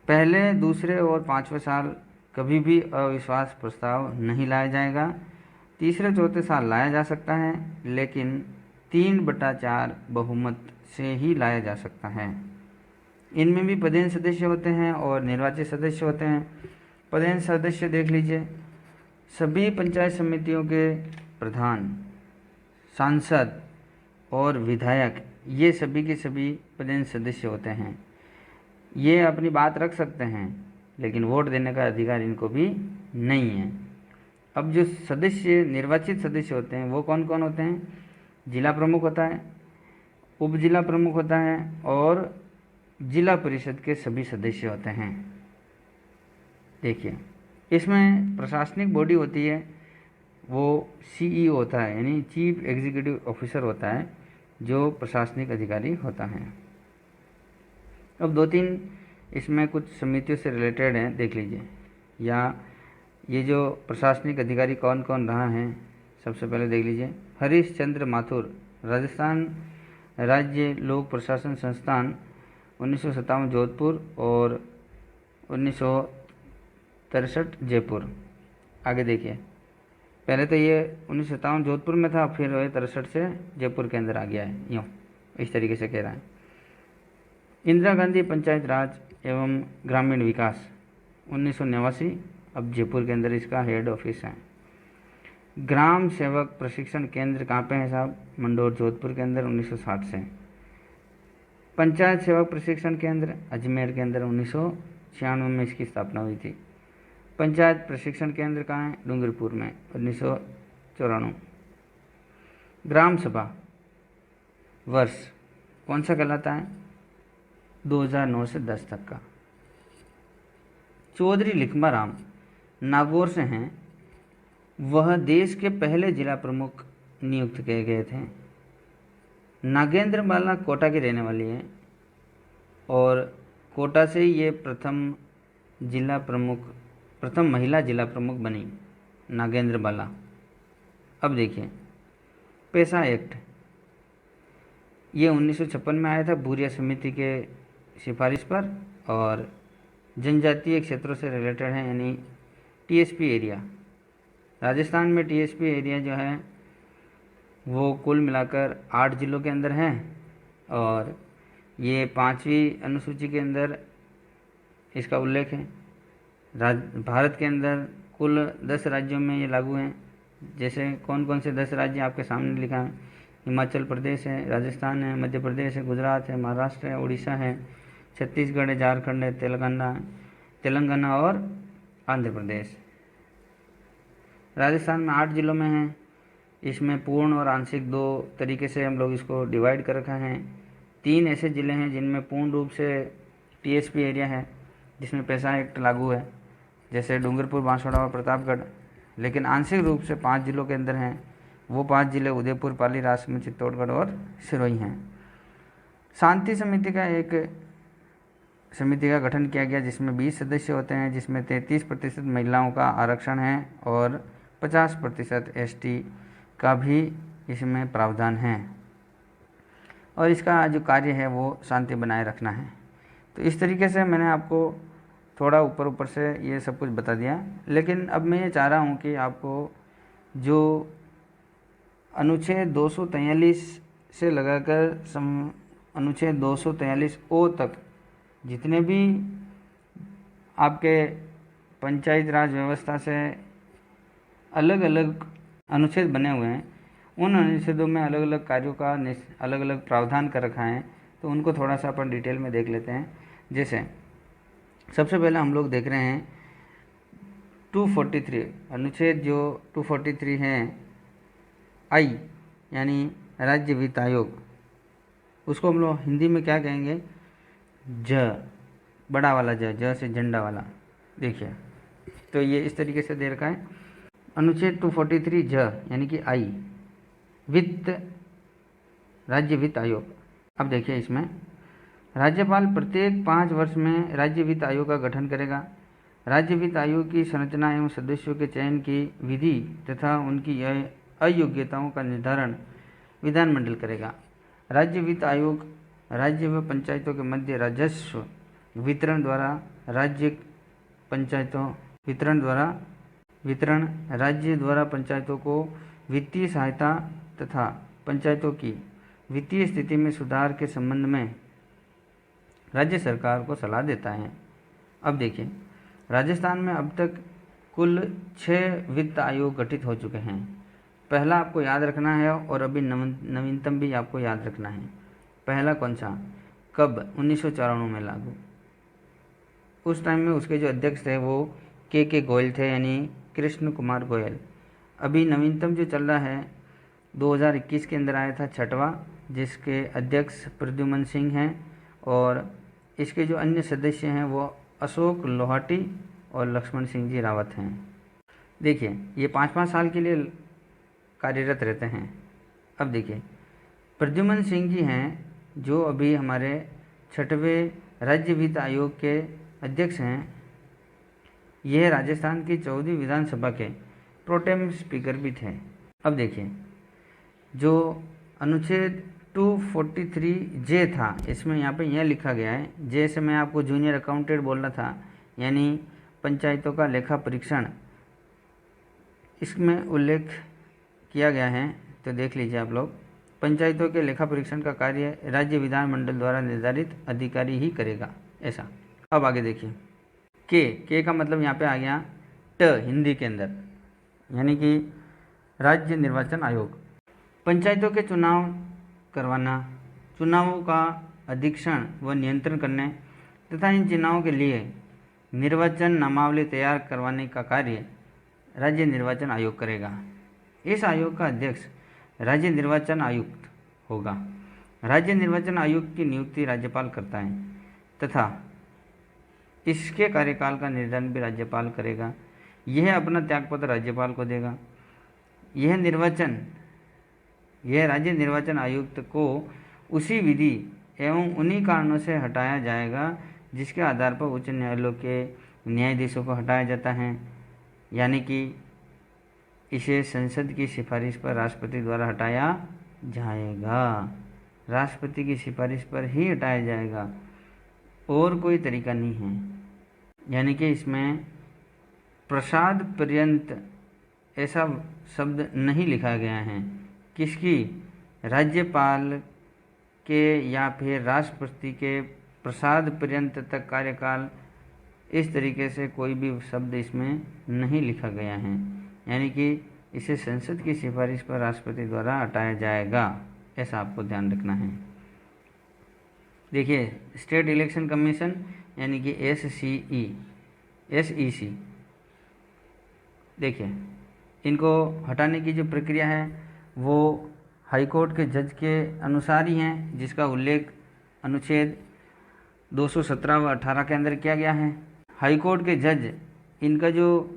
Speaker 1: पहले, दूसरे और 5वें साल कभी भी अविश्वास प्रस्ताव नहीं लाया जाएगा। तीसरे चौथे साल लाया जा सकता है, लेकिन 3/4 बहुमत से ही लाया जा सकता है। इनमें भी पदेन सदस्य होते हैं और निर्वाचित सदस्य होते हैं। पदेन सदस्य देख लीजिए, सभी पंचायत समितियों के प्रधान, सांसद और विधायक ये सभी के सभी पदेन सदस्य होते हैं। ये अपनी बात रख सकते हैं, लेकिन वोट देने का अधिकार इनको भी नहीं है। अब जो सदस्य निर्वाचित सदस्य होते हैं वो कौन कौन होते हैं? जिला प्रमुख होता है, उप जिला प्रमुख होता है और जिला परिषद के सभी सदस्य होते हैं। देखिए, इसमें प्रशासनिक बॉडी होती है, वो सीईओ होता है, यानी चीफ एग्जीक्यूटिव ऑफिसर होता है, जो प्रशासनिक अधिकारी होता है। अब 2-3 इसमें कुछ समितियों से रिलेटेड हैं, देख लीजिए। या ये जो प्रशासनिक अधिकारी कौन कौन रहा है, सबसे पहले देख लीजिए। हरीश चंद्र माथुर, राजस्थान राज्य लोक प्रशासन संस्थान, 1957 जोधपुर और 1963 जयपुर। आगे देखिए, पहले तो ये 1957 जोधपुर में था, फिर 63 से जयपुर के अंदर आ गया है, यूँ इस तरीके से कह रहा है। इंदिरा गांधी पंचायत राज एवं ग्रामीण विकास, 1989, अब जयपुर के अंदर इसका हेड ऑफिस है। ग्राम सेवक प्रशिक्षण केंद्र कहाँ पे है साहब? मंडोर जोधपुर के अंदर, 1960 से। पंचायत सेवक प्रशिक्षण केंद्र अजमेर के अंदर 1996 में इसकी स्थापना हुई थी। पंचायत प्रशिक्षण केंद्र कहाँ है? डूंगरपुर में, 94। ग्राम सभा वर्ष कौन सा कहलाता है? 2009 से 10 तक का। चौधरी लिखमाराम नागौर से हैं, वह देश के पहले जिला प्रमुख नियुक्त किए गए थे। नागेंद्र बाला कोटा की रहने वाली है और कोटा से ये प्रथम महिला जिला प्रमुख बनी, नागेंद्र बाला। अब देखिए पेशा एक्ट, ये 1956 में आया था बुरिया समिति के सिफारिश पर और जनजातीय क्षेत्रों से रिलेटेड है, यानी टीएसपी एरिया। राजस्थान में टीएसपी एरिया जो है वो कुल मिलाकर 8 जिलों के अंदर है और ये 5वीं अनुसूची के अंदर इसका उल्लेख है। भारत के अंदर कुल 10 राज्यों में ये लागू हैं। जैसे कौन कौन से 10 राज्य आपके सामने लिखा है? हिमाचल प्रदेश है, राजस्थान है, मध्य प्रदेश है, गुजरात है, महाराष्ट्र है, उड़ीसा है, छत्तीसगढ़ है, झारखंड है, तेलंगाना और आंध्र प्रदेश। राजस्थान में 8 जिलों में है। इसमें पूर्ण और आंशिक 2 तरीके से हम लोग इसको डिवाइड कर रखा है। 3 ऐसे ज़िले हैं जिनमें पूर्ण रूप से टीएसपी एरिया है, जिसमें पेशा एक्ट लागू है, जैसे डूंगरपुर, बांसवाड़ा और प्रतापगढ़। लेकिन आंशिक रूप से 5 जिलों के अंदर हैं। वो 5 जिले उदयपुर, पाली, राजसमंद, चित्तौड़गढ़ और सिरोही हैं। शांति समिति का गठन किया गया, जिसमें 20 सदस्य होते हैं, जिसमें 33% महिलाओं का आरक्षण है और 50% एसटी का भी इसमें प्रावधान है। और इसका जो कार्य है वो शांति बनाए रखना है। तो इस तरीके से मैंने आपको थोड़ा ऊपर से ये सब कुछ बता दिया। लेकिन अब मैं ये चाह रहा हूँ कि आपको जो अनुच्छेद 243 से लगाकर अनुच्छेद 243 ओ तक जितने भी आपके पंचायत राज व्यवस्था से अलग अलग अनुच्छेद बने हुए हैं, उन अनुच्छेदों में अलग अलग कार्यों का अलग अलग प्रावधान कर रखा है। तो उनको थोड़ा सा अपन डिटेल में देख लेते हैं। जैसे सबसे पहले हम लोग देख रहे हैं 243 अनुच्छेद, जो 243 है आई यानी राज्य वित्त आयोग, उसको हम लोग हिंदी में क्या कहेंगे? ज, बड़ा वाला ज से झंडा वाला। देखिए तो ये इस तरीके से दे रखा है अनुच्छेद 243 ज यानी कि आई, राज्य वित्त आयोग। अब देखिए इसमें राज्यपाल प्रत्येक 5 वर्ष में राज्य वित्त आयोग का गठन करेगा। राज्य वित्त आयोग की संरचना एवं सदस्यों के चयन की विधि तथा उनकी अयोग्यताओं का निर्धारण विधानमंडल करेगा। राज्य वित्त आयोग राज्य व पंचायतों के मध्य राजस्व वितरण द्वारा राज्य द्वारा पंचायतों को वित्तीय सहायता तथा पंचायतों की वित्तीय स्थिति में सुधार के संबंध में राज्य सरकार को सलाह देता है। अब देखिए राजस्थान में अब तक कुल 6 वित्त आयोग गठित हो चुके हैं। पहला आपको याद रखना है और अभी नवीनतम भी आपको याद रखना है। पहला कौन सा, कब? 1994 में लागू। उस टाइम में उसके जो अध्यक्ष थे वो के गोयल थे, यानी कृष्ण कुमार गोयल। अभी नवीनतम जो चल रहा है 2021 के अंदर आया था 6वां, जिसके अध्यक्ष प्रद्युमन सिंह हैं और इसके जो अन्य सदस्य हैं वो अशोक लोहाटी और लक्ष्मण सिंह जी रावत हैं। देखिए ये 5-5 साल के लिए कार्यरत रहते हैं। अब देखिए प्रद्युमन सिंह जी हैं जो अभी हमारे 6वें राज्य वित्त आयोग के अध्यक्ष हैं। यह राजस्थान की 14वीं विधानसभा के प्रोटेम स्पीकर भी थे। अब देखिए जो अनुच्छेद 243 जे था, इसमें यहाँ पे यह लिखा गया है, जैसे मैं आपको जूनियर अकाउंटेंट बोल रहा था, यानी पंचायतों का लेखा परीक्षण, इसमें उल्लेख किया गया है। तो देख लीजिए आप लोग, पंचायतों के लेखा परीक्षण का कार्य राज्य विधानमंडल द्वारा निर्धारित अधिकारी ही करेगा, ऐसा। अब आगे देखिए के का मतलब यहाँ पे आ गया ट हिंदी के अंदर, यानी कि राज्य निर्वाचन आयोग। पंचायतों के चुनाव करवाना, चुनावों का अधीक्षण व नियंत्रण करने तथा इन चुनावों के लिए निर्वाचन नामावली तैयार करवाने का कार्य राज्य निर्वाचन आयोग करेगा। इस आयोग का अध्यक्ष राज्य निर्वाचन आयुक्त होगा। राज्य निर्वाचन आयुक्त की नियुक्ति राज्यपाल करता है तथा इसके कार्यकाल का निर्धारण भी राज्यपाल करेगा। यह अपना त्यागपत्र राज्यपाल को देगा। यह राज्य निर्वाचन आयुक्त को उसी विधि एवं उन्हीं कारणों से हटाया जाएगा जिसके आधार पर उच्च न्यायालयों के न्यायाधीशों को हटाया जाता है, यानी कि इसे संसद की सिफारिश पर राष्ट्रपति द्वारा हटाया जाएगा। राष्ट्रपति की सिफारिश पर ही हटाया जाएगा, और कोई तरीका नहीं है। यानी कि इसमें प्रसाद पर्यंत ऐसा शब्द नहीं लिखा गया है। किसकी? राज्यपाल के या फिर राष्ट्रपति के प्रसाद पर्यंत तक कार्यकाल, इस तरीके से कोई भी शब्द इसमें नहीं लिखा गया है। यानी कि इसे संसद की सिफारिश पर राष्ट्रपति द्वारा हटाया जाएगा, ऐसा आपको ध्यान रखना है। देखिए, स्टेट इलेक्शन कमीशन यानी कि SEC, देखिए इनको हटाने की जो प्रक्रिया है वो हाईकोर्ट के जज के अनुसार ही है, जिसका उल्लेख अनुच्छेद 217 व 18 के अंदर किया गया है। हाईकोर्ट के जज, इनका जो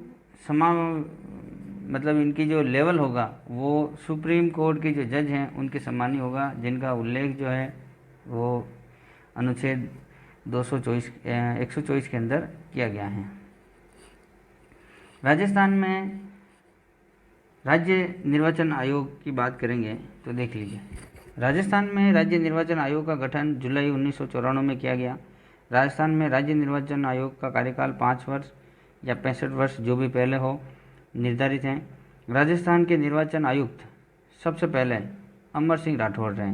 Speaker 1: इनकी जो लेवल होगा वो सुप्रीम कोर्ट के जो जज हैं उनके समान ही होगा, जिनका उल्लेख जो है वो अनुच्छेद 124 के अंदर किया गया है। राजस्थान में राज्य निर्वाचन आयोग की बात करेंगे तो देख लीजिए, राजस्थान में राज्य निर्वाचन आयोग का गठन जुलाई 1994 में किया गया। राजस्थान में राज्य निर्वाचन आयोग का कार्यकाल 5 वर्ष या 65 वर्ष जो भी पहले हो निर्धारित हैं। राजस्थान के निर्वाचन आयुक्त सबसे पहले अमर सिंह राठौड़ रहे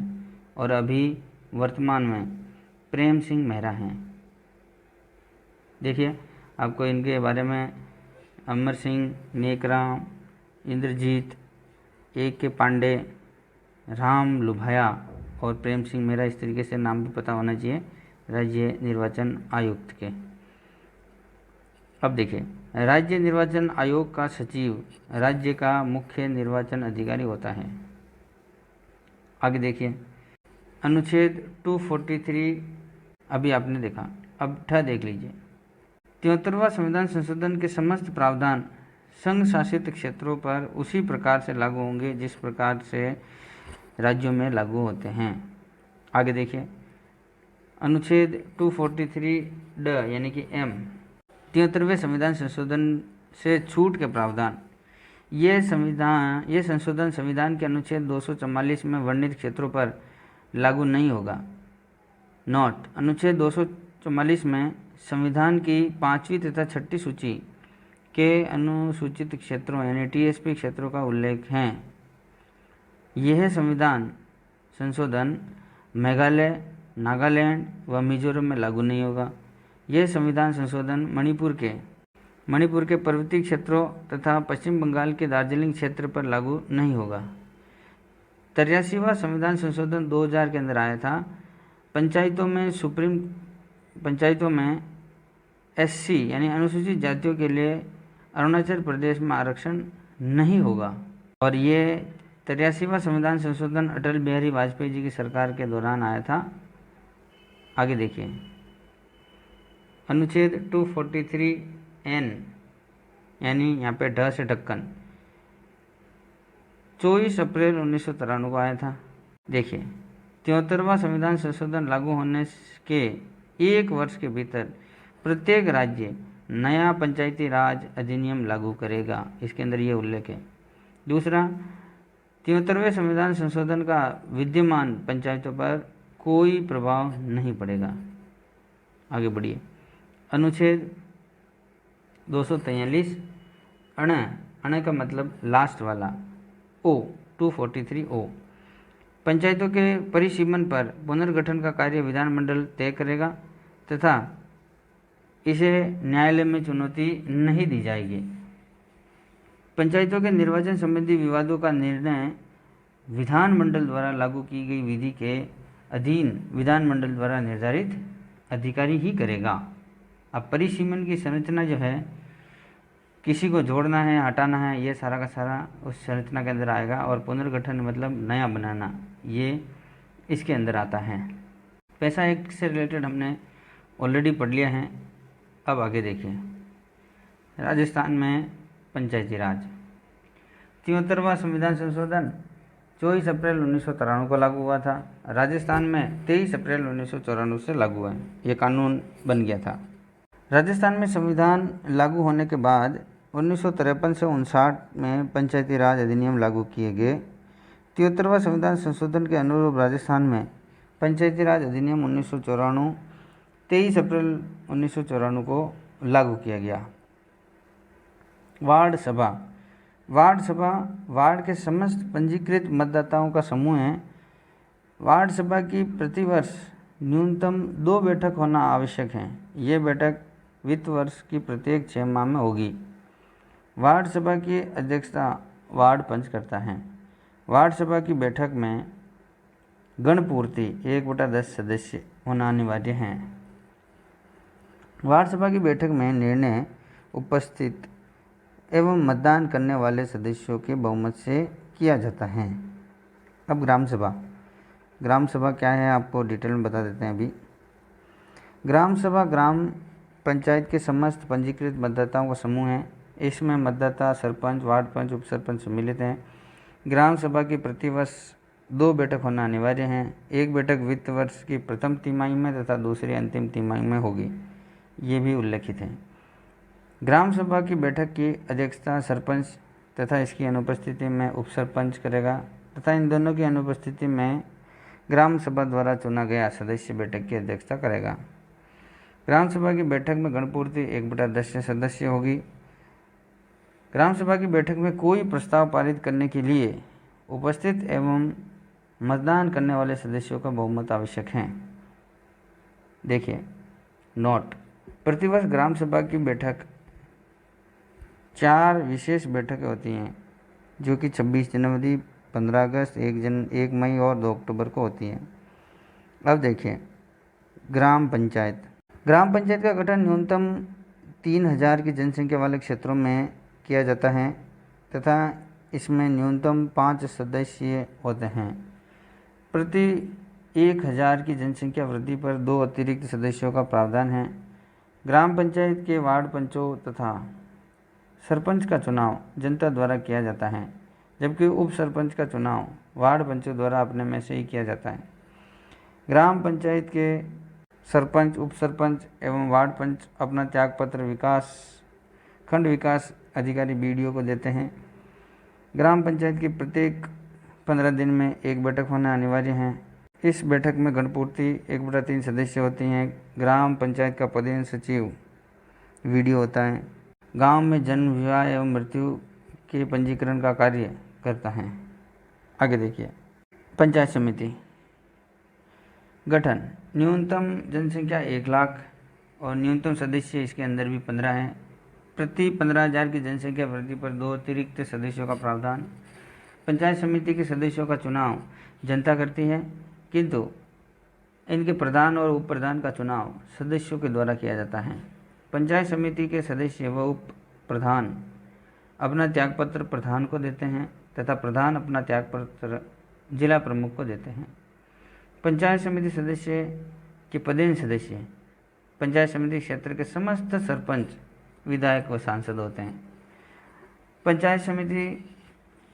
Speaker 1: और अभी वर्तमान में प्रेम सिंह मेहरा हैं। देखिए, आपको इनके बारे में अमर सिंह, नेकराम, इंद्रजीत, A.K. पांडे, राम लुभाया और प्रेम सिंह मेहरा, इस तरीके से नाम भी पता होना चाहिए राज्य निर्वाचन आयुक्त के। अब देखिए, राज्य निर्वाचन आयोग का सचिव राज्य का मुख्य निर्वाचन अधिकारी होता है। आगे देखिए, अनुच्छेद 243 अभी आपने देखा, अब देख लीजिए। 73वां संविधान संशोधन के समस्त प्रावधान संघ शासित क्षेत्रों पर उसी प्रकार से लागू होंगे जिस प्रकार से राज्यों में लागू होते हैं। आगे देखिए, अनुच्छेद 243 यानी कि M, 73वें संविधान संशोधन से छूट के प्रावधान। ये संशोधन संविधान के अनुच्छेद 244 में वर्णित क्षेत्रों पर लागू नहीं होगा। नोट, अनुच्छेद 244 में संविधान की 5वीं तथा 6ठी सूची के अनुसूचित क्षेत्रों यानी TSP क्षेत्रों का उल्लेख है। यह संविधान संशोधन मेघालय, नागालैंड व मिजोरम में लागू नहीं होगा। यह संविधान संशोधन मणिपुर के पर्वतीय क्षेत्रों तथा पश्चिम बंगाल के दार्जिलिंग क्षेत्र पर लागू नहीं होगा। 83वां संविधान संशोधन 2000 के अंदर आया था। पंचायतों में SC यानी अनुसूचित जातियों के लिए अरुणाचल प्रदेश में आरक्षण नहीं होगा। और ये 83वां संविधान संशोधन अटल बिहारी वाजपेयी जी की सरकार के दौरान आया था। आगे देखिए, अनुच्छेद 243N यानी यहाँ पे ढ से ढक्कन 24 अप्रैल 1993 को आया था। देखिए, 73वां संविधान संशोधन लागू होने के 1 वर्ष के भीतर प्रत्येक राज्य नया पंचायती राज अधिनियम लागू करेगा। इसके अंदर ये उल्लेख है। दूसरा, 73वें संविधान संशोधन का विद्यमान पंचायतों पर कोई प्रभाव नहीं पड़ेगा। आगे बढ़िए, अनुच्छेद 243 अण का मतलब लास्ट वाला O, 243O, पंचायतों के परिसीमन पर पुनर्गठन का कार्य विधानमंडल तय करेगा तथा इसे न्यायालय में चुनौती नहीं दी जाएगी। पंचायतों के निर्वाचन संबंधी विवादों का निर्णय विधानमंडल द्वारा लागू की गई विधि के अधीन विधानमंडल द्वारा निर्धारित अधिकारी ही करेगा। अब परिसीमन की संरचना जो है किसी को जोड़ना है, हटाना है, ये सारा का सारा उस संरचना के अंदर आएगा। और पुनर्गठन मतलब नया बनाना, ये इसके अंदर आता है। पैसा एक्ट से रिलेटेड हमने ऑलरेडी पढ़ लिया है। अब आगे देखिए, राजस्थान में पंचायती राज। 73वां संविधान संशोधन 24 अप्रैल 1993 को लागू हुआ था। राजस्थान में 23 अप्रैल 1994 से लागू है, ये कानून बन गया था। राजस्थान में संविधान लागू होने के बाद 1953 से 59 में पंचायती राज अधिनियम लागू किए गए। 73वां संविधान संशोधन के अनुरूप राजस्थान में पंचायती राज अधिनियम 1994 23 अप्रैल 1994 को लागू किया गया। वार्ड सभा। वार्ड सभा वार्ड के समस्त पंजीकृत मतदाताओं का समूह है। वार्ड सभा की प्रतिवर्ष न्यूनतम 2 बैठक होना आवश्यक है। ये बैठक वित्त वर्ष की प्रत्येक 6 माह में होगी। वार्ड सभा की अध्यक्षता वार्ड पंच करता है। वार्ड सभा की बैठक में गणपूर्ति 1/10 सदस्य होना अनिवार्य है। वार्ड सभा की बैठक में निर्णय उपस्थित एवं मतदान करने वाले सदस्यों के बहुमत से किया जाता है। अब ग्राम सभा। ग्राम सभा क्या है आपको डिटेल में बता देते हैं अभी। ग्राम सभा ग्राम पंचायत के समस्त पंजीकृत मतदाताओं का समूह है। इसमें मतदाता, सरपंच, वार्ड पंच, उप सरपंच सम्मिलित हैं। ग्राम सभा की प्रतिवर्ष 2 बैठक होना अनिवार्य है। एक बैठक वित्त वर्ष की प्रथम तिमाही में तथा दूसरी अंतिम तिमाही में होगी, ये भी उल्लेखित है। ग्राम सभा की बैठक की अध्यक्षता सरपंच तथा इसकी अनुपस्थिति में उप सरपंच करेगा तथा इन दोनों की अनुपस्थिति में ग्राम सभा द्वारा चुना गया सदस्य बैठक की अध्यक्षता करेगा। ग्राम सभा की बैठक में गणपूर्ति 1/10 सदस्य होगी। ग्राम सभा की बैठक में कोई प्रस्ताव पारित करने के लिए उपस्थित एवं मतदान करने वाले सदस्यों का बहुमत आवश्यक है। देखिए नोट, प्रतिवर्ष ग्राम सभा की बैठक 4 विशेष बैठकें होती हैं, जो कि 26 जनवरी, 15 अगस्त, 1 मई और 2 अक्टूबर को होती हैं। अब देखिए ग्राम पंचायत। ग्राम पंचायत का गठन न्यूनतम 3000 की जनसंख्या वाले क्षेत्रों में किया जाता है तथा इसमें न्यूनतम 5 सदस्य होते हैं। प्रति 1000 की जनसंख्या वृद्धि पर 2 अतिरिक्त सदस्यों का प्रावधान है। ग्राम पंचायत के वार्ड पंचों तथा सरपंच का चुनाव जनता द्वारा किया जाता है, जबकि उप सरपंच का चुनाव वार्ड पंचों द्वारा अपने में से ही किया जाता है। ग्राम पंचायत के सरपंच, उप सरपंच एवं वार्ड पंच अपना त्यागपत्र खंड विकास अधिकारी BDO को देते हैं। ग्राम पंचायत की प्रत्येक 15 दिन में एक बैठक होना अनिवार्य है। इस बैठक में गणपूर्ति 1/3 सदस्य होती हैं। ग्राम पंचायत का पदेन सचिव BDO होता है। गांव में जन्म, विवाह एवं मृत्यु के पंजीकरण का कार्य करता है। आगे देखिए पंचायत समिति गठन। न्यूनतम जनसंख्या 1 लाख और न्यूनतम सदस्य इसके अंदर भी 15 हैं। प्रति 15,000 की जनसंख्या वृद्धि पर 2 अतिरिक्त सदस्यों का प्रावधान। पंचायत समिति के सदस्यों का चुनाव जनता करती है, किंतु इनके प्रधान और उप प्रधान का चुनाव सदस्यों के द्वारा किया जाता है। पंचायत समिति के सदस्य व उप प्रधान अपना त्यागपत्र प्रधान को देते हैं तथा प्रधान अपना त्यागपत्र जिला प्रमुख को देते हैं। पंचायत समिति सदस्य के पदेन सदस्य पंचायत समिति क्षेत्र के समस्त सरपंच, विधायक व सांसद होते हैं। पंचायत समिति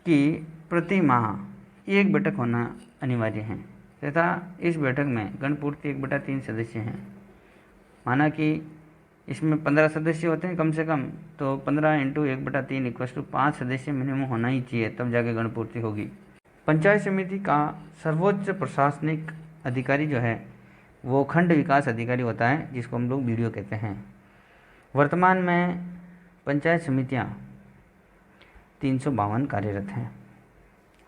Speaker 1: की प्रति माह एक बैठक होना अनिवार्य है तथा इस बैठक में गणपूर्ति 1/3 सदस्य हैं। माना कि इसमें 15 सदस्य होते हैं कम से कम, तो 15 × 1/3 = 5 सदस्य मिनिमम होना ही चाहिए, तब जाके गणपूर्ति होगी। पंचायत समिति का सर्वोच्च प्रशासनिक अधिकारी जो है वो खंड विकास अधिकारी होता है, जिसको हम लोग BDO कहते हैं। वर्तमान में पंचायत समितियां 352 कार्यरत हैं।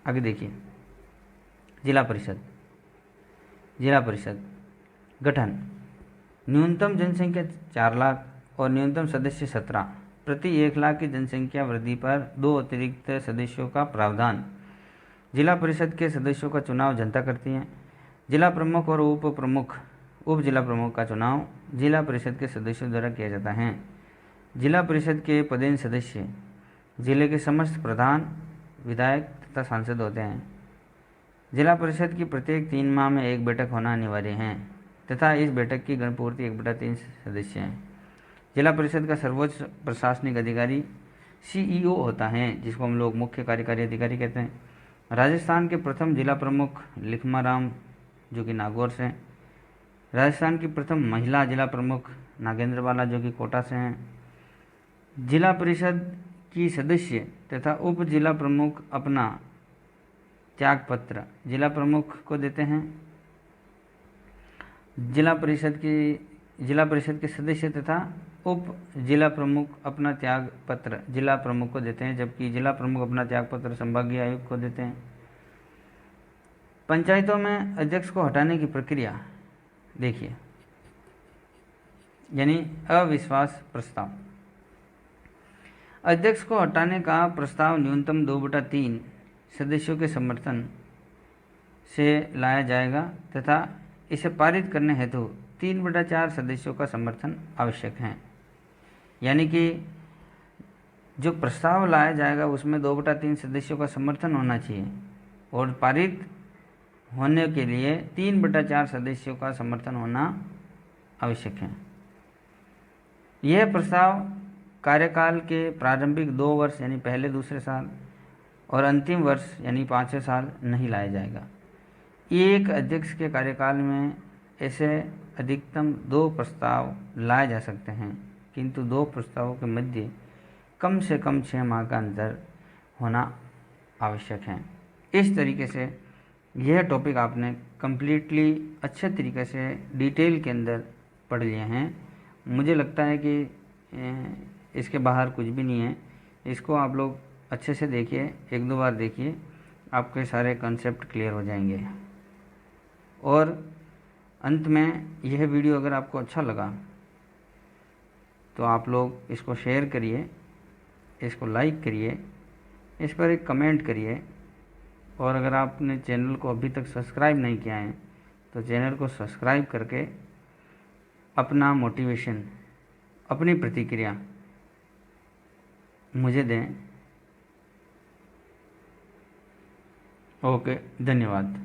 Speaker 1: आगे देखिए जिला परिषद। जिला परिषद गठन। न्यूनतम जनसंख्या 4 लाख और न्यूनतम सदस्य 17। प्रति 1 लाख की जनसंख्या वृद्धि पर 2 अतिरिक्त सदस्यों का प्रावधान। जिला परिषद के सदस्यों का चुनाव जनता करती है। जिला प्रमुख और उप जिला प्रमुख का चुनाव जिला परिषद के सदस्यों द्वारा किया जाता है। जिला परिषद के पदेन सदस्य जिले के समस्त प्रधान, विधायक तथा सांसद होते हैं। जिला परिषद की प्रत्येक 3 माह में एक बैठक होना अनिवार्य है तथा इस बैठक की गणपूर्ति 1/3 सदस्य हैं। जिला परिषद का सर्वोच्च प्रशासनिक अधिकारी CEO होता है, जिसको हम लोग मुख्य कार्यकारी अधिकारी कहते हैं। राजस्थान के प्रथम जिला प्रमुख लिखमाराम, जो कि नागौर से हैं। राजस्थान की प्रथम महिला जिला प्रमुख नागेंद्र बाला, जो कि कोटा से हैं। जिला परिषद की सदस्य तथा उप जिला प्रमुख अपना त्यागपत्र जिला प्रमुख को देते हैं। जिला परिषद के सदस्य तथा उप जिला प्रमुख अपना त्याग पत्र जिला प्रमुख को देते हैं, जबकि जिला प्रमुख अपना त्याग पत्र संभागीय आयुक्त को देते हैं। पंचायतों में अध्यक्ष को हटाने की प्रक्रिया देखिए, यानी अविश्वास प्रस्ताव। अध्यक्ष को हटाने का प्रस्ताव न्यूनतम 2/3 सदस्यों के समर्थन से लाया जाएगा तथा इसे पारित करने हेतु 3/4 सदस्यों का समर्थन आवश्यक है। यानी कि जो प्रस्ताव लाया जाएगा उसमें 2/3 सदस्यों का समर्थन होना चाहिए और पारित होने के लिए 3/4 सदस्यों का समर्थन होना आवश्यक है। यह प्रस्ताव कार्यकाल के प्रारंभिक 2 वर्ष यानी पहले दूसरे साल और अंतिम वर्ष यानी 5वें साल नहीं लाया जाएगा। एक अध्यक्ष के कार्यकाल में ऐसे अधिकतम 2 प्रस्ताव लाए जा सकते हैं, किंतु 2 प्रस्तावों के मध्य कम से कम 6 माह का अंतर होना आवश्यक है। इस तरीके से यह टॉपिक आपने कम्प्लीटली अच्छे तरीके से डिटेल के अंदर पढ़ लिए हैं। मुझे लगता है कि इसके बाहर कुछ भी नहीं है। इसको आप लोग अच्छे से देखिए, 1-2 बार देखिए, आपके सारे कॉन्सेप्ट क्लियर हो जाएंगे। और अंत में यह वीडियो अगर आपको अच्छा लगा तो आप लोग इसको शेयर करिए, इसको लाइक करिए, इस पर एक कमेंट करिए। और अगर आपने चैनल को अभी तक सब्सक्राइब नहीं किया है तो चैनल को सब्सक्राइब करके अपना मोटिवेशन, अपनी प्रतिक्रिया मुझे दें। ओके, धन्यवाद।